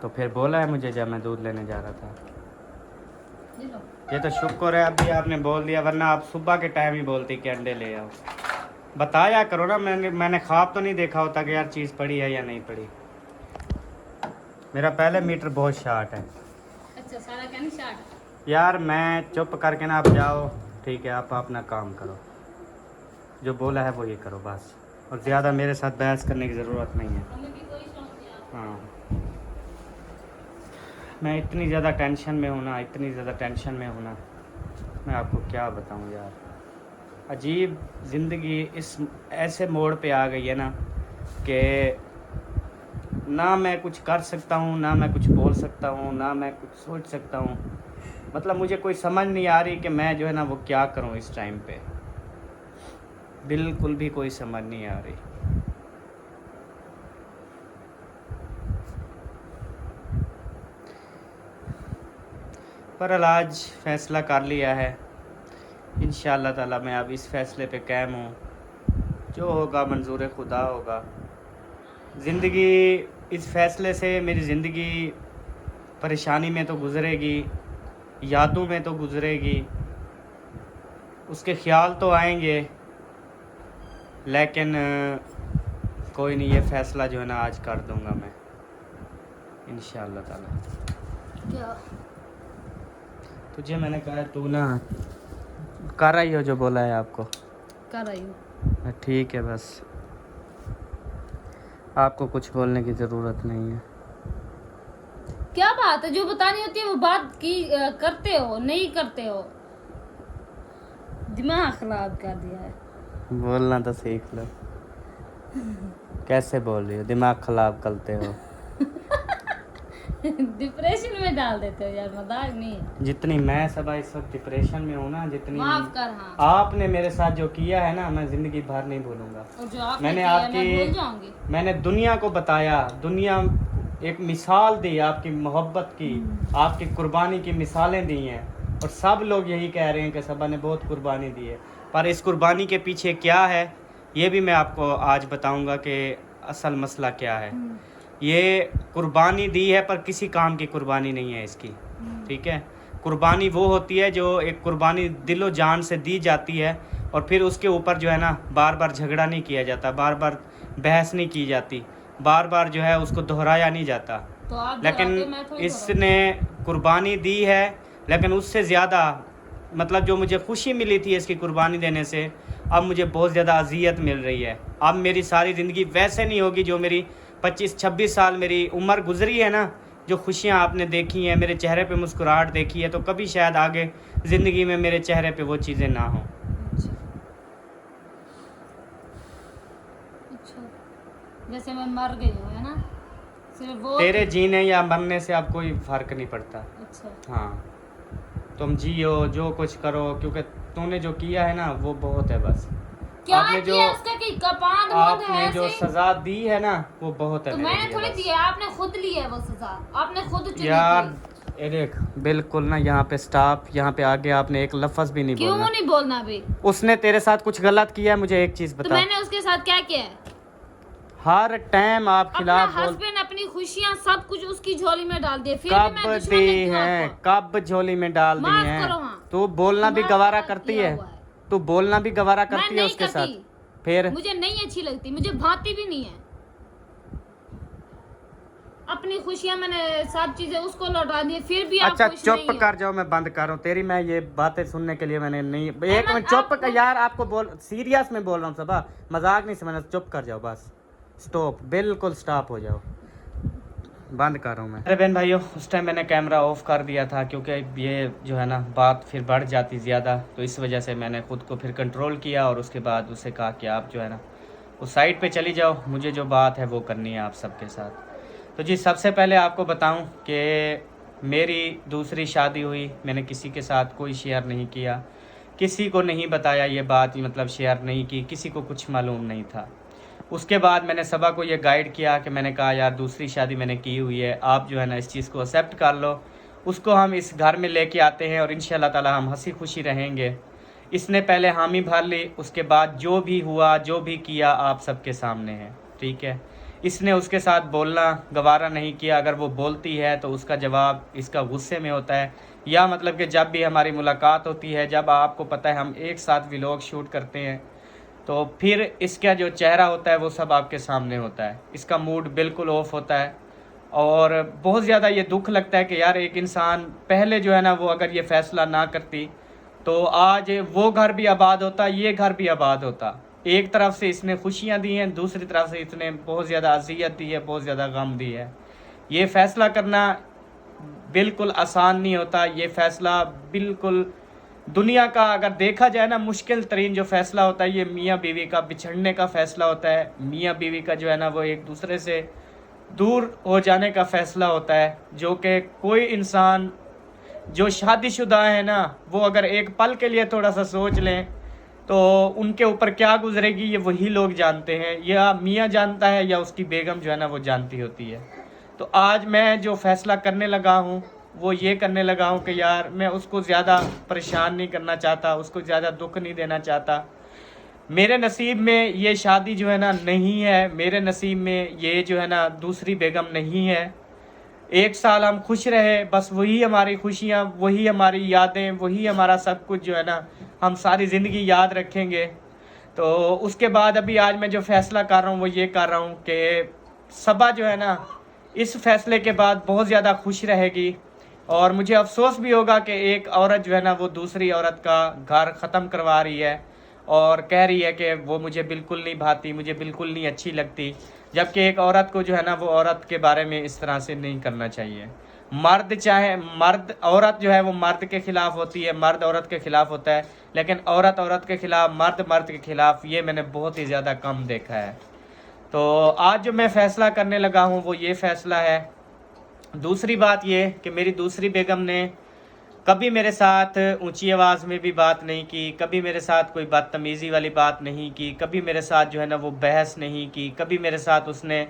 तो फिर बोला है मुझे जब मैं दूध लेने जा रहा था। ये लो। ये तो शुक्र है अभी आपने बोल दिया, वरना आप सुबह के टाइम ही बोलती कि अंडे ले आओ। बताया करो ना, मैंने ख्वाब तो नहीं देखा होता कि यार चीज़ पड़ी है या नहीं पड़ी। मेरा पहले मीटर बहुत शार्ट है अच्छा, सारा कहनी शार्ट। यार। मैं चुप करके ना, आप जाओ, ठीक है, आप अपना काम करो, जो बोला है वो ये करो बस, और ज़्यादा मेरे साथ बहस करने की ज़रूरत नहीं है। हमें भी कोई शौक नहीं आता। हाँ, मैं इतनी ज़्यादा टेंशन में हूँ ना, इतनी ज़्यादा टेंशन में हूँ ना, मैं आपको क्या बताऊँ यार। अजीब ज़िंदगी इस ऐसे मोड़ पे आ गई है ना कि ना मैं कुछ कर सकता हूँ, ना मैं कुछ बोल सकता हूँ, ना मैं कुछ सोच सकता हूँ। मतलब मुझे कोई समझ नहीं आ रही कि मैं जो है ना वो क्या करूँ इस टाइम पे, बिल्कुल भी कोई समझ नहीं आ रही। पर आज फ़ैसला कर लिया है, इंशाअल्लाह ताला मैं अब इस फ़ैसले पे कायम हूँ। जो होगा मंजूर खुदा होगा। ज़िंदगी इस फ़ैसले से मेरी ज़िंदगी परेशानी में तो गुज़रेगी, यादों में तो गुज़रेगी, उसके ख़्याल तो आएंगे, लेकिन कोई नहीं, ये फ़ैसला जो है ना आज कर दूँगा मैं इंशाअल्लाह ताला। क्या तुझे मैंने कहा तू ना कर रही हो जो बोला है आपको। कर रही हूँ। ठीक है, बस आपको कुछ बोलने की ज़रूरत नहीं है। क्या बात है, जो बतानी होती है वो बात की करते हो, नहीं करते हो। दिमाग खराब कर दिया है। बोलना तो सीख लो। कैसे बोल रही हो, दिमाग खराब करते हो। डिप्रेशन में डाल देते हो यार, मजाक नहीं है। जितनी मैं सबा इस वक्त डिप्रेशन में हूँ ना, जितनी माफ कर। हाँ, आपने मेरे साथ जो किया है ना, मैं ज़िंदगी भर नहीं भूलूंगा। और जो आपने मैंने किया है, आपकी मैं भूल जाऊंगी। मैंने दुनिया को बताया, दुनिया एक मिसाल दी आपकी मोहब्बत की, आपकी कुर्बानी की मिसालें दी हैं, और सब लोग यही कह रहे हैं कि सबा ने बहुत कुर्बानी दी है। पर इस कुर्बानी के पीछे क्या है ये भी मैं आपको आज बताऊंगा कि असल मसला क्या है। ये कुर्बानी दी है पर किसी काम की कुर्बानी नहीं है इसकी। ठीक है, कुर्बानी वो होती है जो एक कुर्बानी दिलो जान से दी जाती है, और फिर उसके ऊपर जो है ना बार बार झगड़ा नहीं किया जाता, बार बार बहस नहीं की जाती, बार बार जो है उसको दोहराया नहीं जाता। तो आप लेकिन दोहराते, मैं थोड़ी इसने कुर्बानी दी है, लेकिन उससे ज़्यादा मतलब जो मुझे खुशी मिली थी इसकी कुर्बानी देने से, अब मुझे बहुत ज़्यादा अजियत मिल रही है। अब मेरी सारी ज़िंदगी वैसे नहीं होगी जो मेरी 25-26 साल मेरी उम्र गुजरी है ना, जो खुशियाँ आपने देखी हैं, मेरे चेहरे पे मुस्कुराहट देखी है, तो कभी शायद आगे ज़िंदगी में मेरे चेहरे पे वो चीज़ें ना हों। अच्छा, जैसे मैं मर गई हूँ, है ना, सिर्फ वो। तेरे जीने या मरने से अब कोई फ़र्क नहीं पड़ता। अच्छा, हाँ, तुम जियो, जो कुछ करो, क्योंकि तूने जो किया है ना वो बहुत है। बस क्या आपने जो किया उसका कि कपांद बंद है आपने जो ऐसे? सजा दी है ना वो बहुत है तो मेरे मैंने लिए थोड़ी बस। दी है, आपने खुद ली है वो सजा, आपने खुद चुनी यार थी। ये देख, बिल्कुल ना यहाँ पे स्टॉप, यहाँ पे आगे आपने एक लफ्ज भी नहीं क्यों बोलना। नहीं बोलना अभी? उसने तेरे साथ कुछ गलत किया है, मुझे एक चीज तो बता। मैंने उसके साथ क्या किया है? हर टाइम आप अपना खिलाफ बोल। हस्बैंड, अपनी खुशियाँ सब कुछ उसकी झोली में डाल दिए, फिर भी मैं कब दुश्मन दी लगती हूँ है, आपको। कब झोली में डाल दी माफ है? करो, हाँ। तू बोलना भी माफ गवारा कर करती दिया है, हुआ है। तू बोलना भी गवारा मैं करती है नहीं उसके करती। साथ। फिर मुझे नहीं अच्छी लगती, मुझे भाती भी नहीं है। अपनी खुशियां मैंने सब चीजें उसको लौटा दी, फिर भी आप अच्छा खुश चुप नहीं है। कर जाओ, मैं बंद कर रहा हूँ तेरी, मैं ये बातें सुनने के लिए मैंने नहीं, एक अहमद, मिनट चुप आप- कर यार, आपको बोल सीरियस में बोल रहा हूँ सबा, मजाक नहीं समझना, चुप कर जाओ बस, स्टॉप, बिल्कुल स्टॉप हो जाओ, बंद कर रहा हूँ मैं। अरे बहन भाइयों, उस टाइम मैंने कैमरा ऑफ कर दिया था क्योंकि ये जो है ना बात फिर बढ़ जाती ज़्यादा, तो इस वजह से मैंने ख़ुद को फिर कंट्रोल किया और उसके बाद उसे कहा कि आप जो है ना उस साइड पे चली जाओ, मुझे जो बात है वो करनी है आप सबके साथ। तो जी सबसे पहले आपको बताऊं कि मेरी दूसरी शादी हुई, मैंने किसी के साथ कोई शेयर नहीं किया, किसी को नहीं बताया ये बात, मतलब शेयर नहीं की, किसी को कुछ मालूम नहीं था। उसके बाद मैंने सबा को ये गाइड किया कि मैंने कहा यार दूसरी शादी मैंने की हुई है, आप जो है ना इस चीज़ को एक्सेप्ट कर लो, उसको हम इस घर में लेके आते हैं और इंशाल्लाह ताला हम हंसी खुशी रहेंगे। इसने पहले हामी भर ली, उसके बाद जो भी हुआ जो भी किया आप सबके सामने है, ठीक है। इसने उसके साथ बोलना गवारा नहीं किया, अगर वो बोलती है तो उसका जवाब इसका गुस्से में होता है, या मतलब कि जब भी हमारी मुलाकात होती है, जब आपको पता है हम एक साथ व्लॉग शूट करते हैं, तो फिर इसका जो चेहरा होता है वो सब आपके सामने होता है, इसका मूड बिल्कुल ऑफ होता है। और बहुत ज़्यादा ये दुख लगता है कि यार एक इंसान पहले जो है ना वो अगर ये फ़ैसला ना करती तो आज वो घर भी आबाद होता, ये घर भी आबाद होता। एक तरफ से इसने खुशियाँ दी हैं, दूसरी तरफ से इसने बहुत ज़्यादा अज़ियत दी है, बहुत ज़्यादा गम दी है। ये फ़ैसला करना बिल्कुल आसान नहीं होता, ये फ़ैसला बिल्कुल दुनिया का अगर देखा जाए ना मुश्किल तरीन जो फ़ैसला होता है ये मियाँ बीवी का बिछड़ने का फ़ैसला होता है। मियाँ बीवी का जो है ना वो एक दूसरे से दूर हो जाने का फ़ैसला होता है, जो कि कोई इंसान जो शादीशुदा है ना वो अगर एक पल के लिए थोड़ा सा सोच लें तो उनके ऊपर क्या गुजरेगी ये वही लोग जानते हैं, या मियाँ जानता है या उसकी बेगम जो है ना वो जानती होती है। तो आज मैं जो फ़ैसला करने लगा हूँ वो ये करने लगा हूँ कि यार मैं उसको ज़्यादा परेशान नहीं करना चाहता, उसको ज़्यादा दुख नहीं देना चाहता। मेरे नसीब में ये शादी जो है ना नहीं है, मेरे नसीब में ये जो है ना दूसरी बेगम नहीं है। एक साल हम खुश रहे, बस वही हमारी खुशियाँ, वही हमारी यादें, वही हमारा सब कुछ जो है ना हम सारी ज़िंदगी याद रखेंगे। तो उसके बाद अभी आज मैं जो फ़ैसला कर रहा हूँ वो ये कर रहा हूँ कि सबा जो है ना इस फैसले के बाद बहुत ज़्यादा खुश रहेगी, और मुझे अफसोस भी होगा कि एक औरत जो है ना वो दूसरी औरत का घर ख़त्म करवा रही है और कह रही है कि वो मुझे बिल्कुल नहीं भाती, मुझे बिल्कुल नहीं अच्छी लगती, जबकि एक औरत को जो है ना वो औरत के बारे में इस तरह से नहीं करना चाहिए। मर्द चाहे मर्द, औरत जो है वो मर्द के ख़िलाफ़ होती है, मर्द औरत के ख़िलाफ़ होता है, लेकिन औरत औरत के ख़िलाफ़, मर्द मर्द के ख़िलाफ़ ये मैंने बहुत ही ज़्यादा कम देखा है। तो आज जो मैं फ़ैसला करने लगा हूँ वो ये फ़ैसला है। दूसरी बात ये कि मेरी दूसरी बेगम ने कभी मेरे साथ ऊंची आवाज़ में भी बात नहीं की, कभी मेरे साथ कोई बदतमीज़ी वाली बात नहीं की, कभी मेरे साथ जो है ना वो बहस नहीं की, कभी मेरे साथ उसने,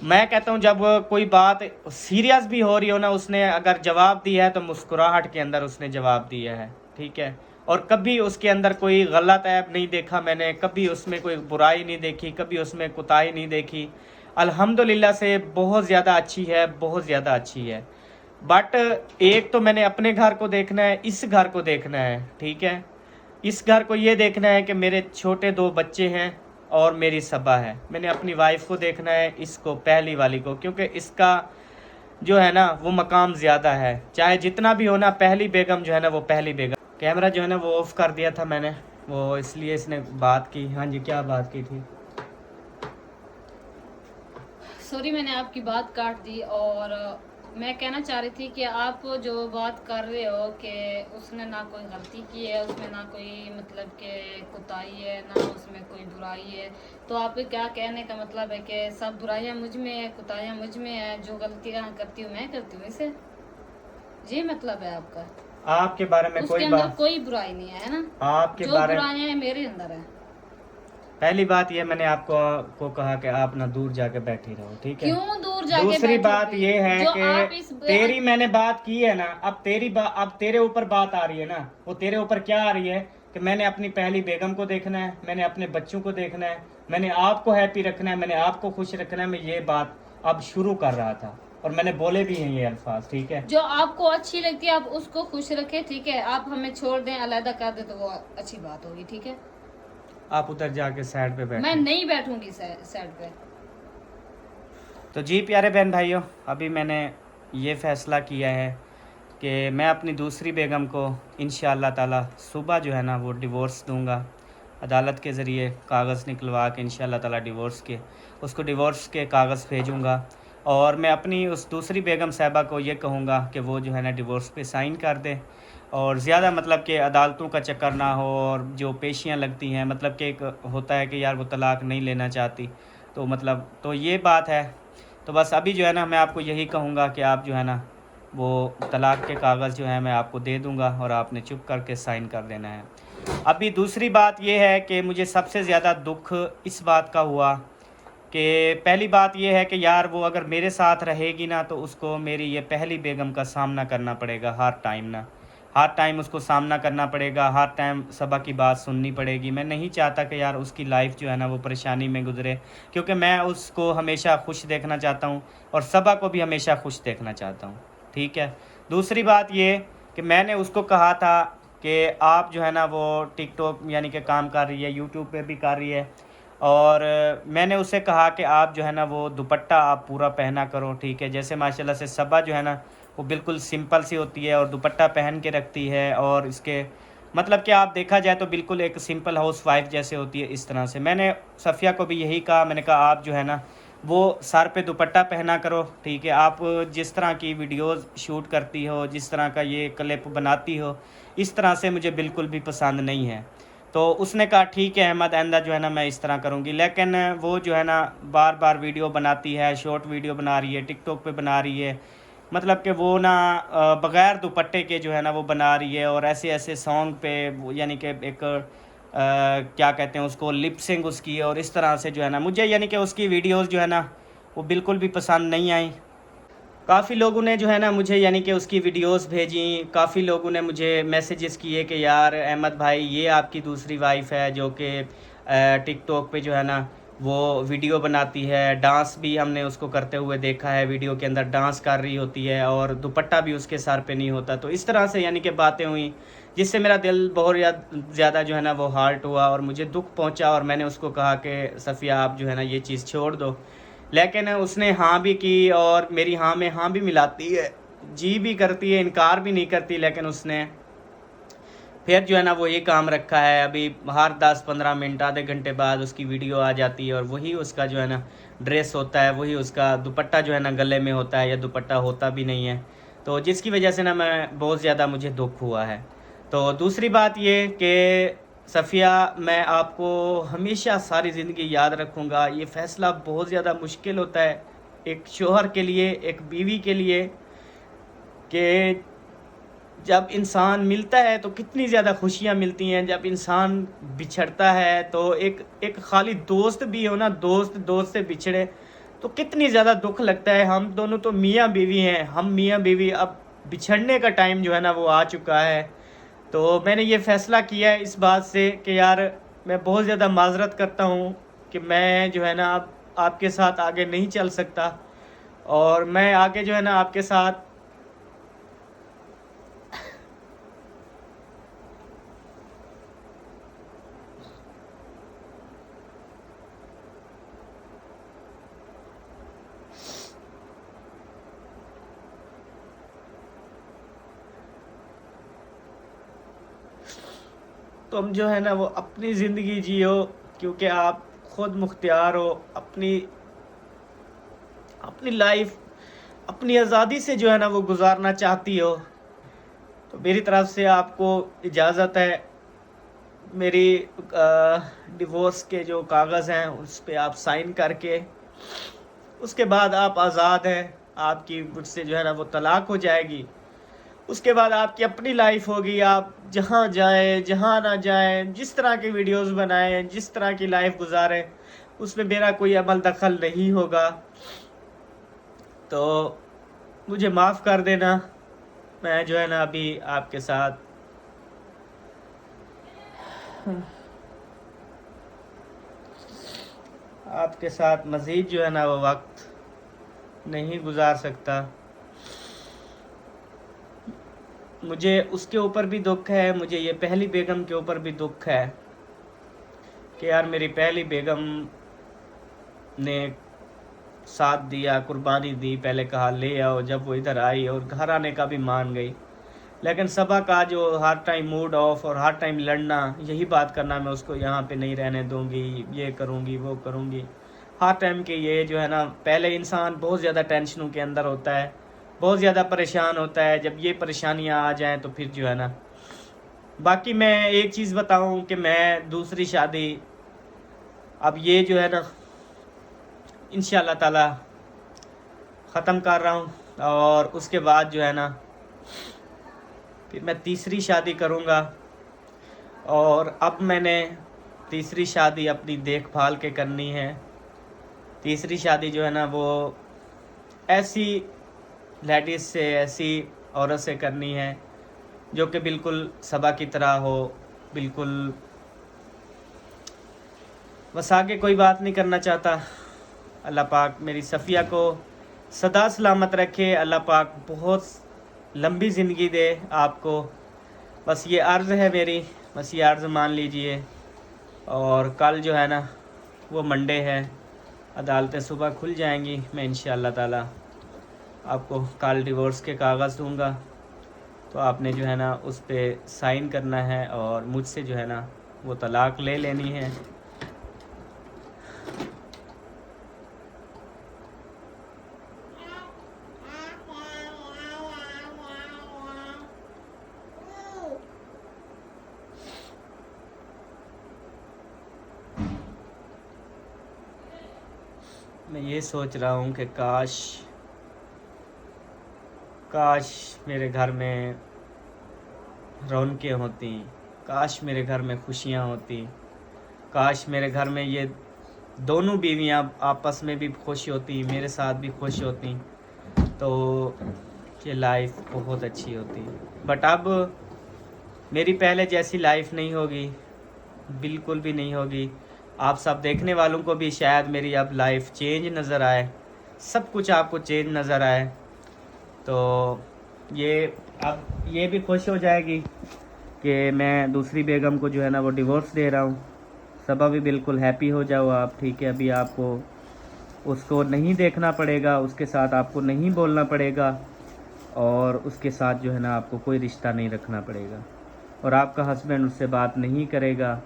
मैं कहता हूँ जब कोई बात सीरियस भी हो रही हो ना उसने अगर जवाब दिया है तो मुस्कुराहट के अंदर उसने जवाब दिया है, ठीक है। और कभी उसके अंदर कोई गलत ऐप नहीं देखा मैंने, कभी उसमें कोई बुराई नहीं देखी, कभी उसमें कुताही नहीं देखी। अल्हम्दुलिल्लाह से बहुत ज़्यादा अच्छी है, बहुत ज़्यादा अच्छी है। बट एक तो मैंने अपने घर को देखना है, इस घर को देखना है, ठीक है। इस घर को ये देखना है कि मेरे छोटे 2 बच्चे हैं और मेरी सबा है। मैंने अपनी वाइफ को देखना है, इसको, पहली वाली को, क्योंकि इसका जो है ना वो मकाम ज़्यादा है, चाहे जितना भी हो ना, पहली बेगम जो है ना वो पहली बेगम। कैमरा जो है ना वो ऑफ़ कर दिया था मैंने, वो इसलिए इसने बात की। हाँ जी, क्या बात की थी? सॉरी मैंने आपकी बात काट दी, और मैं कहना चाह रही थी कि आप जो बात कर रहे हो कि उसने ना कोई गलती की है, उसमें ना कोई मतलब के कुताही है, ना उसमें कोई बुराई है, तो आपके क्या कहने का मतलब है कि सब बुराइयां मुझ में है, कुताहियां मुझ में है, जो गलतियां करती हूँ मैं करती हूँ इसे, ये मतलब है आपका? आपके बारे में उसके कोई अंदर बात, कोई बुराई नहीं है ना, आपके जो बारे बुराइयां हैं मेरे अंदर है। पहली बात ये मैंने आपको कहा कि आप ना दूर जाके बैठी रहो, ठीक है। क्यों दूर जाके दूसरी बात बैठोगे? ये है जो आप कि इस तेरी मैंने बात की है ना, अब तेरे ऊपर बात आ रही है ना, वो तेरे ऊपर क्या आ रही है कि मैंने अपनी पहली बेगम को देखना है, मैंने अपने बच्चों को देखना है, मैंने आपको हैप्पी रखना है, मैंने आपको खुश रखना है। मैं ये बात अब शुरू कर रहा था और मैंने बोले भी हैं ये अल्फाज, ठीक है। जो आपको अच्छी लगती है आप उसको खुश रखे, ठीक है। आप हमें छोड़ दें, अलग कर दे, तो वो अच्छी बात होगी, ठीक है। आप उधर जाके साइड पे बैठो। मैं नहीं बैठूंगी साइड पे। तो जी प्यारे बहन भाइयों, अभी मैंने ये फ़ैसला किया है कि मैं अपनी दूसरी बेगम को इंशाअल्लाह ताला सुबह जो है ना वो डिवोर्स दूंगा। अदालत के ज़रिए कागज़ निकलवा के इंशाअल्लाह ताला डिवोर्स के उसको डिवोर्स के कागज़ भेजूँगा। और मैं अपनी उस दूसरी बेगम साहिबा को ये कहूँगा कि वो जो है ना डिवोर्स पे साइन कर दे, और ज़्यादा मतलब कि अदालतों का चक्कर ना हो, और जो पेशियाँ लगती हैं, मतलब कि एक होता है कि यार वो तलाक़ नहीं लेना चाहती, तो मतलब तो ये बात है। तो बस अभी जो है ना मैं आपको यही कहूँगा कि आप जो है ना वो तलाक़ के कागज़ जो है मैं आपको दे दूँगा और आपने चुप करके साइन कर देना है। अभी दूसरी बात ये है कि मुझे सबसे ज़्यादा दुख इस बात का हुआ कि पहली बात ये है कि यार वो अगर मेरे साथ रहेगी ना तो उसको मेरी ये पहली बेगम का सामना करना पड़ेगा हर टाइम ना, हर टाइम उसको सामना करना पड़ेगा, हर टाइम सबा की बात सुननी पड़ेगी। मैं नहीं चाहता कि यार उसकी लाइफ जो है ना वो परेशानी में गुजरे, क्योंकि मैं उसको हमेशा खुश देखना चाहता हूँ और सबा को भी हमेशा खुश देखना चाहता हूँ। ठीक है। दूसरी बात ये कि मैंने उसको कहा था कि आप जो है ना वो टिकटॉक यानी कि काम कर रही है, यूट्यूब पे भी कर रही है, और मैंने उसे कहा कि आप जो है ना वो दुपट्टा आप पूरा पहना करो। ठीक है। जैसे माशाल्लाह से सबा जो है ना वो बिल्कुल सिंपल सी होती है और दुपट्टा पहन के रखती है, और इसके मतलब कि आप देखा जाए तो बिल्कुल एक सिंपल हाउस वाइफ जैसे होती है, इस तरह से। मैंने सफ़िया को भी यही कहा, मैंने कहा आप जो है ना वो सर पे दुपट्टा पहना करो। ठीक है। आप जिस तरह की वीडियोस शूट करती हो, जिस तरह का ये क्लिप बनाती हो, इस तरह से मुझे बिल्कुल भी पसंद नहीं है। तो उसने कहा ठीक है अहमद, आइंदा जो है ना मैं इस तरह करूँगी। लेकिन वो जो है ना बार बार वीडियो बनाती है, शॉर्ट वीडियो बना रही है, टिकटॉक पे बना रही है, मतलब कि वो ना बग़ैर दुपट्टे के जो है ना वो बना रही है, और ऐसे ऐसे सॉन्ग पे यानी कि एक क्या कहते हैं उसको, लिप सिंग उसकी, और इस तरह से जो है ना मुझे यानी कि उसकी वीडियोस जो है ना वो बिल्कुल भी पसंद नहीं आई। काफ़ी लोगों ने जो है ना मुझे यानी कि उसकी वीडियोस भेजी, काफ़ी लोगों ने मुझे मैसेजेस किए कि यार अहमद भाई ये आपकी दूसरी वाइफ़ है जो कि टिकटॉक पे जो है ना वो वीडियो बनाती है, डांस भी हमने उसको करते हुए देखा है, वीडियो के अंदर डांस कर रही होती है और दुपट्टा भी उसके सर पे नहीं होता। तो इस तरह से यानी कि बातें हुई, जिससे मेरा दिल बहुत ज़्यादा जो है ना वो हार्ट हुआ और मुझे दुख पहुंचा, और मैंने उसको कहा कि सफ़िया आप जो है ना ये चीज़ छोड़ दो। लेकिन उसने हाँ भी की, और मेरी हाँ में हाँ भी मिलाती है, जी भी करती है, इनकार भी नहीं करती। लेकिन उसने फिर जो है ना वो ये काम रखा है, अभी हर 10-15 मिनट आधे घंटे बाद उसकी वीडियो आ जाती है, और वही उसका जो है ना ड्रेस होता है, वही उसका दुपट्टा जो है ना गले में होता है, या दुपट्टा होता भी नहीं है। तो जिसकी वजह से ना मैं बहुत ज़्यादा मुझे दुख हुआ है। तो दूसरी बात ये कि सफ़िया, मैं आपको हमेशा सारी ज़िंदगी याद रखूँगा। ये फ़ैसला बहुत ज़्यादा मुश्किल होता है एक शौहर के लिए, एक बीवी के लिए, कि जब इंसान मिलता है तो कितनी ज़्यादा खुशियाँ मिलती हैं, जब इंसान बिछड़ता है तो एक एक खाली दोस्त भी हो ना, दोस्त दोस्त से बिछड़े तो कितनी ज़्यादा दुख लगता है। हम दोनों तो मियाँ बीवी हैं, हम मियाँ बीवी, अब बिछड़ने का टाइम जो है ना वो आ चुका है। तो मैंने ये फ़ैसला किया है इस बात से कि यार मैं बहुत ज़्यादा माज़रत करता हूँ कि मैं जो है ना अब आपके साथ आगे नहीं चल सकता, और मैं आगे जो है ना आपके साथ तुम जो है ना वो अपनी ज़िंदगी जियो, क्योंकि आप खुद मुख्तियार हो, अपनी अपनी लाइफ अपनी आज़ादी से जो है ना वो गुजारना चाहती हो। तो मेरी तरफ से आपको इजाज़त है। मेरी डिवोर्स के जो कागज़ हैं उस पे आप साइन करके उसके बाद आप आज़ाद हैं, आपकी मुझसे जो है ना वो तलाक़ हो जाएगी। उसके बाद आपकी अपनी लाइफ होगी, आप जहाँ जाएं जहाँ ना जाएं, जिस तरह की वीडियोस बनाएं, जिस तरह की लाइफ गुजारें, उसमें मेरा कोई अमल दखल नहीं होगा। तो मुझे माफ़ कर देना, मैं जो है ना अभी आपके साथ मज़ीद जो है ना वो वक्त नहीं गुजार सकता। मुझे उसके ऊपर भी दुख है, मुझे ये पहली बेगम के ऊपर भी दुख है कि यार मेरी पहली बेगम ने साथ दिया, कुर्बानी दी, पहले कहा ले आओ, जब वो इधर आई और घर आने का भी मान गई। लेकिन सबा का जो हर टाइम मूड ऑफ और हर टाइम लड़ना, यही बात करना, मैं उसको यहाँ पे नहीं रहने दूँगी, ये करूँगी वो करूँगी, हर टाइम के ये जो है ना, पहले इंसान बहुत ज़्यादा टेंशनों के अंदर होता है, बहुत ज़्यादा परेशान होता है। जब ये परेशानियाँ आ जाएं तो फिर जो है ना, बाकी मैं एक चीज़ बताऊं कि मैं दूसरी शादी अब ये जो है ना इंशाल्लाह ताला ख़त्म कर रहा हूं, और उसके बाद जो है ना फिर मैं तीसरी शादी करूंगा। और अब मैंने तीसरी शादी अपनी देखभाल के करनी है। तीसरी शादी जो है ना वो ऐसी लेडीज़ से, ऐसी औरत से करनी है जो कि बिल्कुल सबा की तरह हो, बिल्कुल। बस आगे कोई बात नहीं करना चाहता। अल्लाह पाक मेरी सफ़िया को सदा सलामत रखे, अल्लाह पाक बहुत लंबी ज़िंदगी दे आपको। बस ये अर्ज़ है मेरी, बस ये अर्ज़ मान लीजिए। और कल जो है ना वो मंडे है, अदालतें सुबह खुल जाएंगी। मैं इंशाअल्लाह ताला आपको कल डिवोर्स के कागज़ दूंगा, तो आपने जो है ना उस पर साइन करना है और मुझसे जो है ना वो तलाक़ ले लेनी है। मैं ये सोच रहा हूँ कि काश मेरे घर में रौनकें होती, काश मेरे घर में खुशियाँ होती, काश मेरे घर में ये दोनों बीवियाँ आपस में भी खुश होती, मेरे साथ भी खुश होती, तो ये लाइफ बहुत अच्छी होती। बट अब मेरी पहले जैसी लाइफ नहीं होगी, बिल्कुल भी नहीं होगी। आप सब देखने वालों को भी शायद मेरी अब लाइफ चेंज नज़र आए, सब कुछ आपको चेंज नज़र आए, तो ये अब ये भी खुश हो जाएगी कि मैं दूसरी बेगम को जो है ना वो डिवोर्स दे रहा हूँ। सबा भी बिल्कुल हैप्पी हो जाओ आप, ठीक है। अभी आपको उसको नहीं देखना पड़ेगा, उसके साथ आपको नहीं बोलना पड़ेगा, और उसके साथ जो है ना आपको कोई रिश्ता नहीं रखना पड़ेगा, और आपका हस्बैंड उससे बात नहीं करेगा,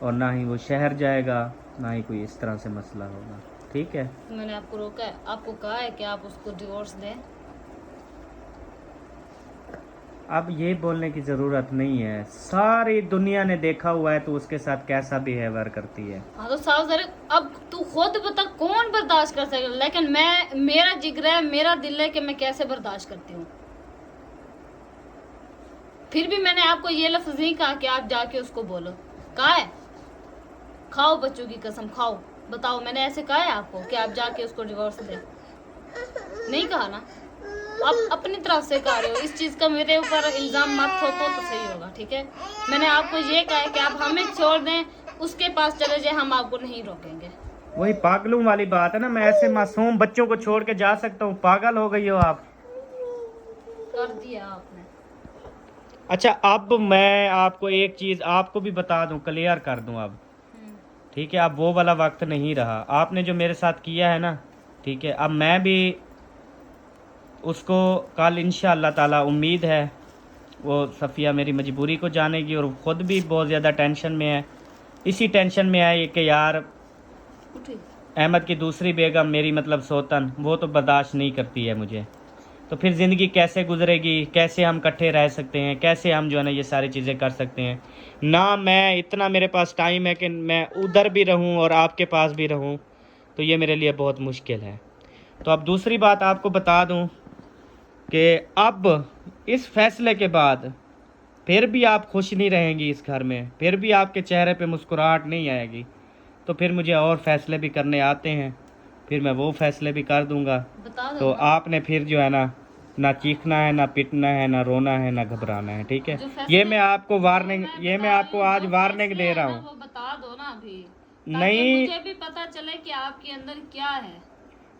और ना ही वो शहर जाएगा, ना ही कोई इस तरह से मसला होगा, ठीक है। मैंने आपको रोका है, आपको कहा है कि आप उसको डिवोर्स दें। अब ये बोलने की ज़रूरत नहीं है, सारी दुनिया ने देखा हुआ है तो उसके साथ कैसा बिहेवियर करती है। हाँ तो साहब सर, अब तू खुद बता कौन बर्दाश्त कर सकेगा, लेकिन मेरा जिगर है, मेरा दिल है कि मैं कैसे बर्दाश्त करती हूँ। फिर भी मैंने आपको ये लफ्ज नहीं कहा कि आप जाके उसको बोलो। कहा है खाओ बच्चों की कसम खाओ, बताओ मैंने ऐसे कहा है आपको कि आप जाके उसको डिवोर्स दें? नहीं कहा ना। आप अपनी तरफ से कह रहे हो, इस चीज का मेरे ऊपर इल्जाम मत ठोको तो सही होगा, ठीक है। मैंने आपको ये कहा है कि आप हमें छोड़ दें, उसके पास चले जाए, हम आपको नहीं रोकेंगे। वही पागलों वाली बात है ना, मैं ऐसे मासूम बच्चों को छोड़ के जा सकता हूँ? पागल हो गई हो आप। कर दिया आपने। अच्छा, अब मैं आपको एक चीज़ आपको भी बता दूं, क्लियर कर दूं अब, ठीक है। अब वो वाला वक्त नहीं रहा, आपने जो मेरे साथ किया है ना, ठीक है। अब मैं भी उसको कल इंशाअल्लाह ताला, उम्मीद है वो सफ़िया मेरी मजबूरी को जानेगी, और ख़ुद भी बहुत ज़्यादा टेंशन में है। इसी टेंशन में है कि यार अहमद की दूसरी बेगम मेरी मतलब सोतन, वो तो बर्दाश्त नहीं करती है मुझे, तो फिर ज़िंदगी कैसे गुजरेगी, कैसे हम इकट्ठे रह सकते हैं, कैसे हम जो है ना ये सारी चीज़ें कर सकते हैं ना। मैं इतना मेरे पास टाइम है कि मैं उधर भी रहूं और आपके पास भी रहूं, तो ये मेरे लिए बहुत मुश्किल है। तो अब दूसरी बात आपको बता दूं कि अब इस फैसले के बाद फिर भी आप खुश नहीं रहेंगी इस घर में, फिर भी आपके चेहरे पे मुस्कुराहट नहीं आएगी, तो फिर मुझे और फैसले भी करने आते हैं, फिर मैं वो फैसले भी कर दूंगा। तो आपने फिर जो है ना चीखना है, ना पिटना है, ना रोना है, ना घबराना है, ठीक है। ये मैं आपको वार्निंग, ये मैं आपको आज वार्निंग दे रहा हूँ। बता दो ना अभी, नहीं, मुझे भी पता चले कि आपके अंदर क्या है।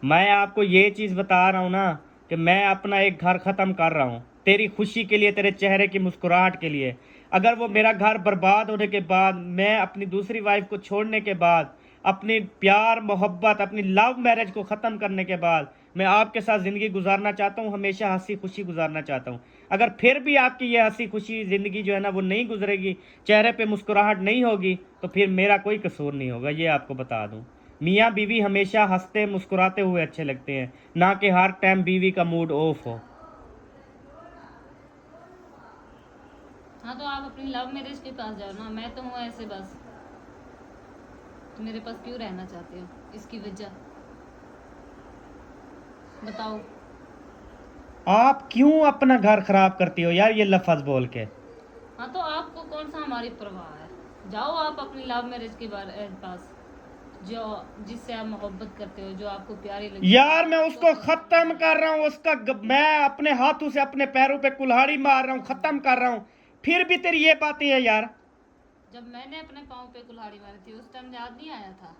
मैं आपको ये चीज़ बता रहा हूँ ना कि मैं अपना एक घर ख़त्म कर रहा हूँ तेरी खुशी के लिए, तेरे चेहरे की मुस्कुराहट के लिए। अगर वो मेरा घर बर्बाद होने के बाद, मैं अपनी दूसरी वाइफ को छोड़ने के बाद अपनी प्यार मोहब्बत अपनी लव मैरिज को ख़त्म करने के बाद मैं आपके साथ ज़िंदगी गुजारना चाहता हूँ, हमेशा हंसी खुशी गुजारना चाहता हूँ। अगर फिर भी आपकी ये हंसी खुशी ज़िंदगी जो है ना वो नहीं गुजरेगी, चेहरे पे मुस्कुराहट नहीं होगी, तो फिर मेरा कोई कसूर नहीं होगा, ये आपको बता दूँ। मियाँ बीवी हमेशा हंसते मुस्कुराते हुए अच्छे लगते हैं, ना कि हर टाइम बीवी का मूड ऑफ हो। हाँ तो आप अपनी लव मैरिज के पास जाओ ना, मैं तो हूँ ऐसे बस। तो मेरे पास क्यों रहना चाहते हो, इसकी वजह बताओ। आप क्यों अपना घर खराब करती हो यार ये लफ्ज बोल के? हाँ तो आपको कौन सा हमारी परवाह है, जाओ आप अपनी लव मैरिज के पास, जो जिससे आप मोहब्बत करते हो, जो आपको प्यारी लगती यार मैं उसको खत्म कर रहा हूँ, मैं अपने हाथों से अपने पैरों पे कुल्हाड़ी मार रहा हूँ, खत्म कर रहा हूँ, फिर भी तेरी ये बातें है यार। जब मैंने अपने पाँव पे कुल्हाड़ी मारी थी उस टाइम याद नहीं आया था?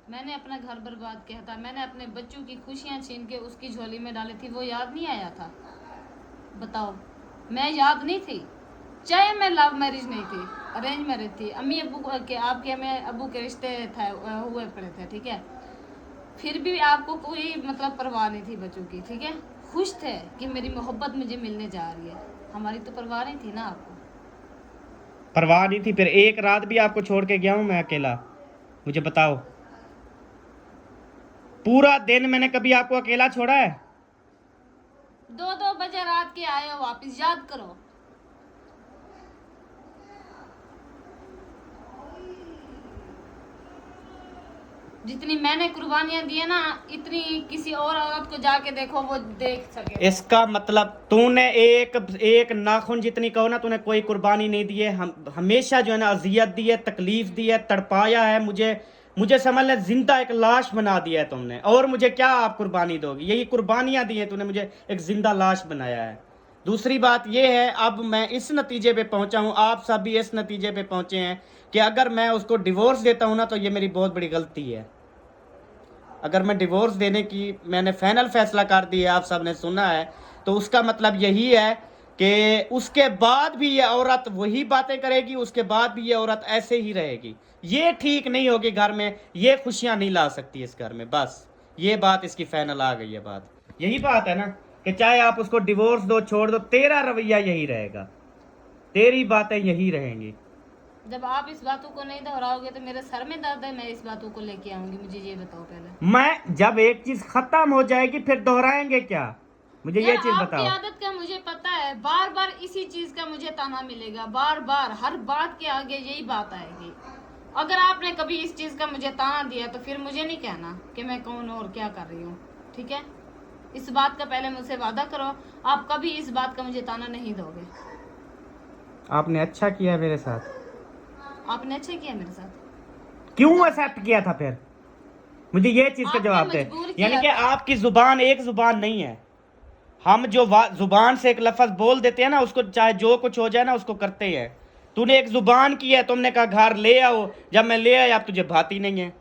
मैंने अपना घर बर्बाद किया था, मैंने अपने बच्चों की खुशियाँ छीन के उसकी झोली में डाली थी, वो याद नहीं आया था? बताओ, मैं याद नहीं थी? चाहे मैं लव मैरिज नहीं थी, अरेंज मैरिज थी, अम्मी अब्बू के आपके में अब्बू के रिश्ते थे हुए पड़े थे, ठीक है, फिर भी आपको कोई मतलब परवाह नहीं थी बच्चों की, ठीक है, खुश थे कि मेरी मोहब्बत मुझे मिलने जा रही है, हमारी तो परवाह नहीं थी ना आपको। परवाह नहीं थी? फिर एक रात भी आपको छोड़ के गया हूं मैं अकेला? मुझे बताओ, पूरा दिन मैंने कभी आपको अकेला छोड़ा है? 2-2 बजे रात के आए हो वापिस, याद करो। जितनी मैंने कुर्बानियां दी है ना, इतनी किसी और औरत को जाके देखो, वो देख सके। इसका मतलब तूने एक नाखून जितनी कहो ना, तूने कोई कुर्बानी नहीं दी है। हमेशा जो है ना अजियत दी है, तकलीफ दी है, तड़पाया है मुझे समझ ले, जिंदा एक लाश बना दिया है तुमने। और मुझे क्या आप कुर्बानी दोगी? यही कुर्बानियां दी हैं तूने, मुझे एक जिंदा लाश बनाया है। दूसरी बात यह है, अब मैं इस नतीजे पे पहुंचा हूं, आप सब भी इस नतीजे पे पहुंचे हैं कि अगर मैं उसको डिवोर्स देता हूं ना तो ये मेरी बहुत बड़ी गलती है। अगर मैं डिवोर्स देने की मैंने फाइनल फैसला कर दिया, आप सब ने सुना है, तो उसका मतलब यही है कि उसके बाद भी ये औरत वही बातें करेगी, उसके बाद भी ये औरत ऐसे ही रहेगी। ये ठीक नहीं होगी घर में, ये खुशियां नहीं ला सकती इस घर में। बस ये बात इसकी फाइनल आ गई है। बात यही बात है ना कि चाहे आप उसको डिवोर्स दो, छोड़ दो, तेरा रवैया यही रहेगा, तेरी बातें यही रहेंगी। जब आप इस बातों को नहीं दोहराओगे तो मेरे सर में दर्द है, मैं इस बातों को लेके आऊंगी, मुझे ये बताओ पहले। मैं जब एक चीज खत्म हो जाएगी फिर दोहराएंगे क्या? मुझे ये चीज बताओ। आपकी आदत का मुझे पता है, बार बार इसी चीज का मुझे ताना मिलेगा, बार बार हर बात के आगे यही बात आएगी। अगर आपने कभी इस चीज का मुझे ताना दिया तो फिर मुझे नहीं कहना कि मैं कौन और क्या कर रही हूँ, ठीक है? इस बात का पहले मुझसे वादा करो, आप कभी इस बात का मुझे ताना नहीं दोगे। आपने अच्छा किया मेरे साथ। आपने अच्छा किया मेरे साथ। क्यों एक्सेप्ट किया था फिर? मुझे ये चीज का आपने जवाब दे। मजबूर किया यानी कि था। आपकी जुबान एक जुबान नहीं है। हम जो जुबान से एक लफ्ज बोल देते हैं ना, उसको चाहे जो कुछ हो जाए ना उसको करते ही है। तूने एक जुबान की है, तुमने कहा घर ले आओ, जब मैं ले आया अब तुझे भाती नहीं है।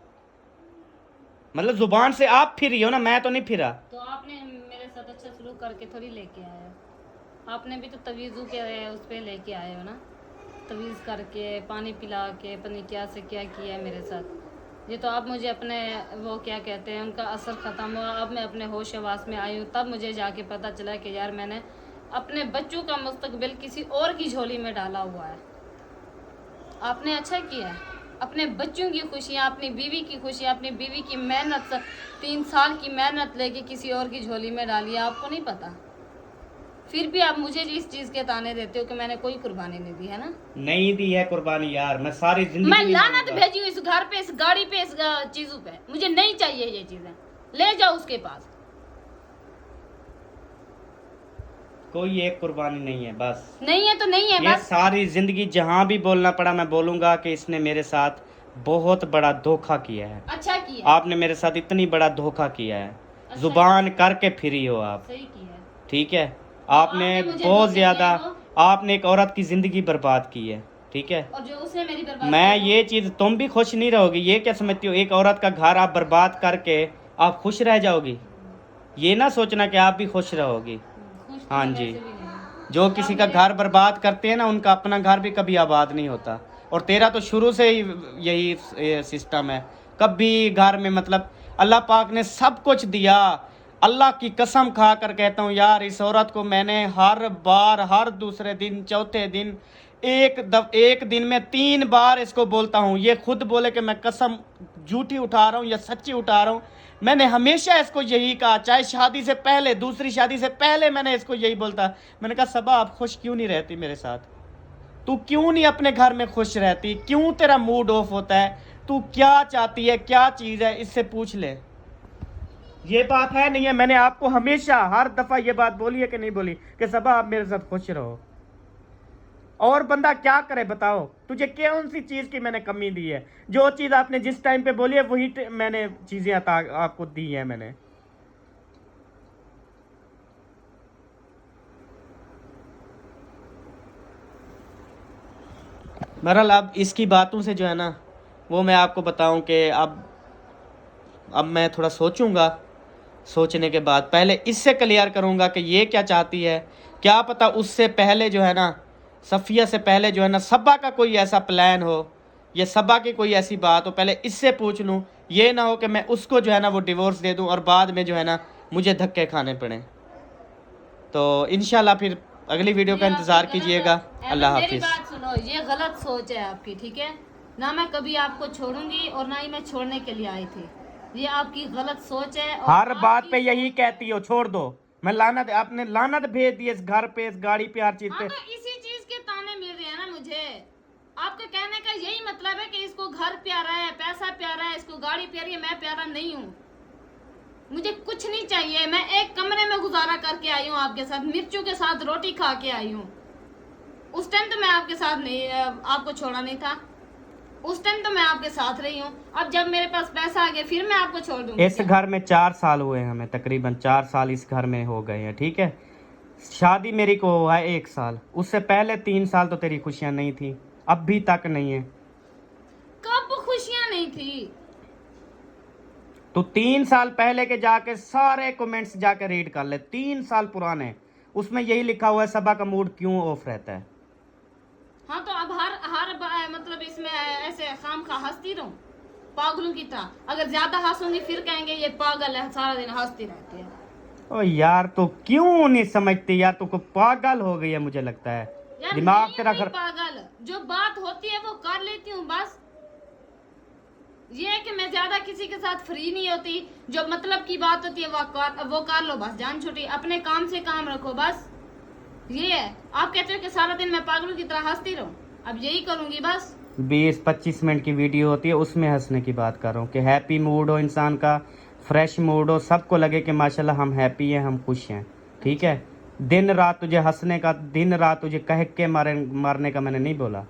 मतलब जुबान से आप फिरी हो ना, मैं तो नहीं फिरा। तो आपने मेरे साथ अच्छा सलूक करके थोड़ी लेके आए हो, आपने भी तो तवीज़ों के उस पर लेके आए हो ना, तवीज़ करके पानी पिला के पता क्या से क्या किया है मेरे साथ। ये तो आप मुझे अपने वो क्या कहते हैं उनका असर ख़त्म हुआ, अब मैं अपने होश हवास में आई हूँ, तब मुझे जाके पता चला कि यार मैंने अपने बच्चों का मुस्तकबिल किसी और की झोली में डाला हुआ है। आपने अच्छा किया है, अपने बच्चों की खुशियाँ, अपनी बीवी की खुशियाँ, अपनी बीवी की मेहनत, 3 साल की मेहनत लेके किसी और की झोली में डाली है, आपको नहीं पता। फिर भी आप मुझे इस चीज के ताने देते हो कि मैंने कोई कुर्बानी नहीं दी है ना। नहीं दी है कुर्बानी यार, मैं सारी जिंदगी मैं लानत भेजी हूँ इस घर पे, इस गाड़ी पे, इस चीजों पे। मुझे नहीं चाहिए ये चीजें, ले जाओ उसके पास। कोई एक कुर्बानी नहीं है, बस नहीं है तो नहीं है ये बस। सारी जिंदगी जहां भी बोलना पड़ा मैं बोलूंगा कि इसने मेरे साथ बहुत बड़ा धोखा किया है। अच्छा किया, आपने मेरे साथ इतनी बड़ा धोखा किया है। अच्छा जुबान करके फिरी हो आप, सही किया, ठीक है? आपने आपने मुझे बहुत धोखे ज्यादा, दिए हो। आपने एक औरत की जिंदगी बर्बाद की है, ठीक है? और जो उसने मेरी बर्बादी मैं की ये चीज, तुम भी खुश नहीं रहोगी। ये क्या समझती हो, एक औरत का घर आप बर्बाद करके आप खुश रह जाओगी? ये ना सोचना कि आप भी खुश रहोगी। खुश तो हाँ मैं जी, वैसे भी नहीं हूँ। जो किसी का घर बर्बाद करते हैं ना, उनका अपना घर भी कभी आबाद नहीं होता। और तेरा तो शुरू से ही यही सिस्टम है कभी घर में मतलब अल्लाह पाक ने सब कुछ दिया। अल्लाह की कसम खा कर कहता हूँ यार, इस औरत को मैंने हर बार, हर दूसरे दिन, चौथे दिन, एक दिन में 3 बार इसको बोलता हूँ। ये खुद बोले कि मैं कसम झूठी उठा रहा हूँ या सच्ची उठा रहा हूँ। मैंने हमेशा इसको यही कहा, चाहे शादी से पहले, दूसरी शादी से पहले मैंने इसको यही बोलता। मैंने कहा सबा आप खुश क्यों नहीं रहती मेरे साथ? तू क्यों नहीं अपने घर में खुश रहती? क्यों तेरा मूड ऑफ होता है? तू क्या चाहती है, क्या चीज़ है, इससे पूछ ले। ये बात है नहीं है, मैंने आपको हमेशा हर दफ़ा ये बात बोली है कि नहीं बोली कि सबा आप मेरे साथ खुश रहो। और बंदा क्या करे बताओ? तुझे कौन सी चीज़ की मैंने कमी दी है? जो चीज़ आपने जिस टाइम पे बोली है वही मैंने चीज़ें आपको दी है मैंने। बहरहाल अब इसकी बातों से जो है ना, वो मैं आपको बताऊं कि अब मैं थोड़ा सोचूंगा। सोचने के बाद पहले इससे क्लियर करूंगा कि ये क्या चाहती है। क्या पता उससे पहले जो है ना, सफ़िया से पहले जो है ना, सबा का कोई ऐसा प्लान हो, ये सबा की कोई ऐसी बात हो, पहले इससे पूछ लूँ। ये ना हो कि मैं उसको जो है ना वो डिवोर्स दे दूँ और बाद में जो है ना मुझे धक्के खाने पड़े। तो इंशाल्लाह फिर अगली वीडियो का इंतज़ार कीजिएगा। अल्लाह मेरी हाफिज़। बात सुनो, ये गलत सोच है आपकी, ठीक है ना? मैं कभी आपको छोड़ूंगी और ना ही मैं छोड़ने के लिए आई थी। ये आपकी गलत सोच है। और हर बात आपकी पे यही कहती हो, छोड़ दो। मैं लानत, आपने लानत भेज दी इस घर पे, इस गाड़ी पे, हर चीज हाँ, पे। तो इसी चीज के ताने मिल रहे हैं ना मुझे। आपके कहने का यही मतलब है कि इसको घर प्यारा है, पैसा प्यारा है, इसको गाड़ी प्यारी है, मैं प्यारा नहीं हूँ। मुझे कुछ नहीं चाहिए। मैं एक कमरे में गुजारा करके आई हूँ आपके साथ, मिर्चों के साथ रोटी खा के आई हूँ। उस टाइम तो मैं आपके साथ नहीं, आपको छोड़ा नहीं था। उस टाइम तो मैं आपके साथ रही हूँ। अब जब मेरे पास पैसा आ गया फिर मैं आपको छोड़ दूंगी? इस घर में 4 साल हुए हैं, हमें तकरीबन 4 साल इस घर में हो गए हैं, ठीक है। शादी मेरी को हुआ है 1 साल, उससे पहले 3 साल तो तेरी खुशियां नहीं थी, अभी तक नहीं है। कब खुशियां नहीं थी? तो 3 साल पहले के जाके सारे कमेंट्स जाके रीड कर ले, 3 साल पुराने, उसमें यही लिखा हुआ है सबा का मूड क्यों ऑफ रहता है। हाँ, तो अब हर मतलब इसमें ऐसे खाम खा हंसती रहूं पागलों की तरह? अगर ज्यादा हंसूंगी फिर कहेंगे ये पागल है, सारा दिन हंसती रहती है। ओ यार, तो क्यों नहीं समझती यार? तू को पागल हो गई है मुझे लगता है, यार दिमाग नहीं तेरा हुई पागल, जो बात होती है वो कर लेती हूँ बस। ये है कि मैं ज्यादा किसी के साथ फ्री नहीं होती। जो मतलब की बात होती है वो कर लो बस, जान छुट्टी, अपने काम से काम रखो बस। ये है, आप कहते हो कि सारा दिन मैं पागलों की तरह हंसती रहूं, अब यही करूंगी बस। 20-25 मिनट की वीडियो होती है, उसमें हंसने की बात कर रहा हूँ कि हैप्पी मूड हो इंसान का, फ्रेश मूड हो, सबको लगे कि माशाल्लाह हम हैप्पी हैं, हम खुश हैं, ठीक है। दिन रात तुझे हंसने का, दिन रात तुझे कह के मारने का मैंने नहीं बोला।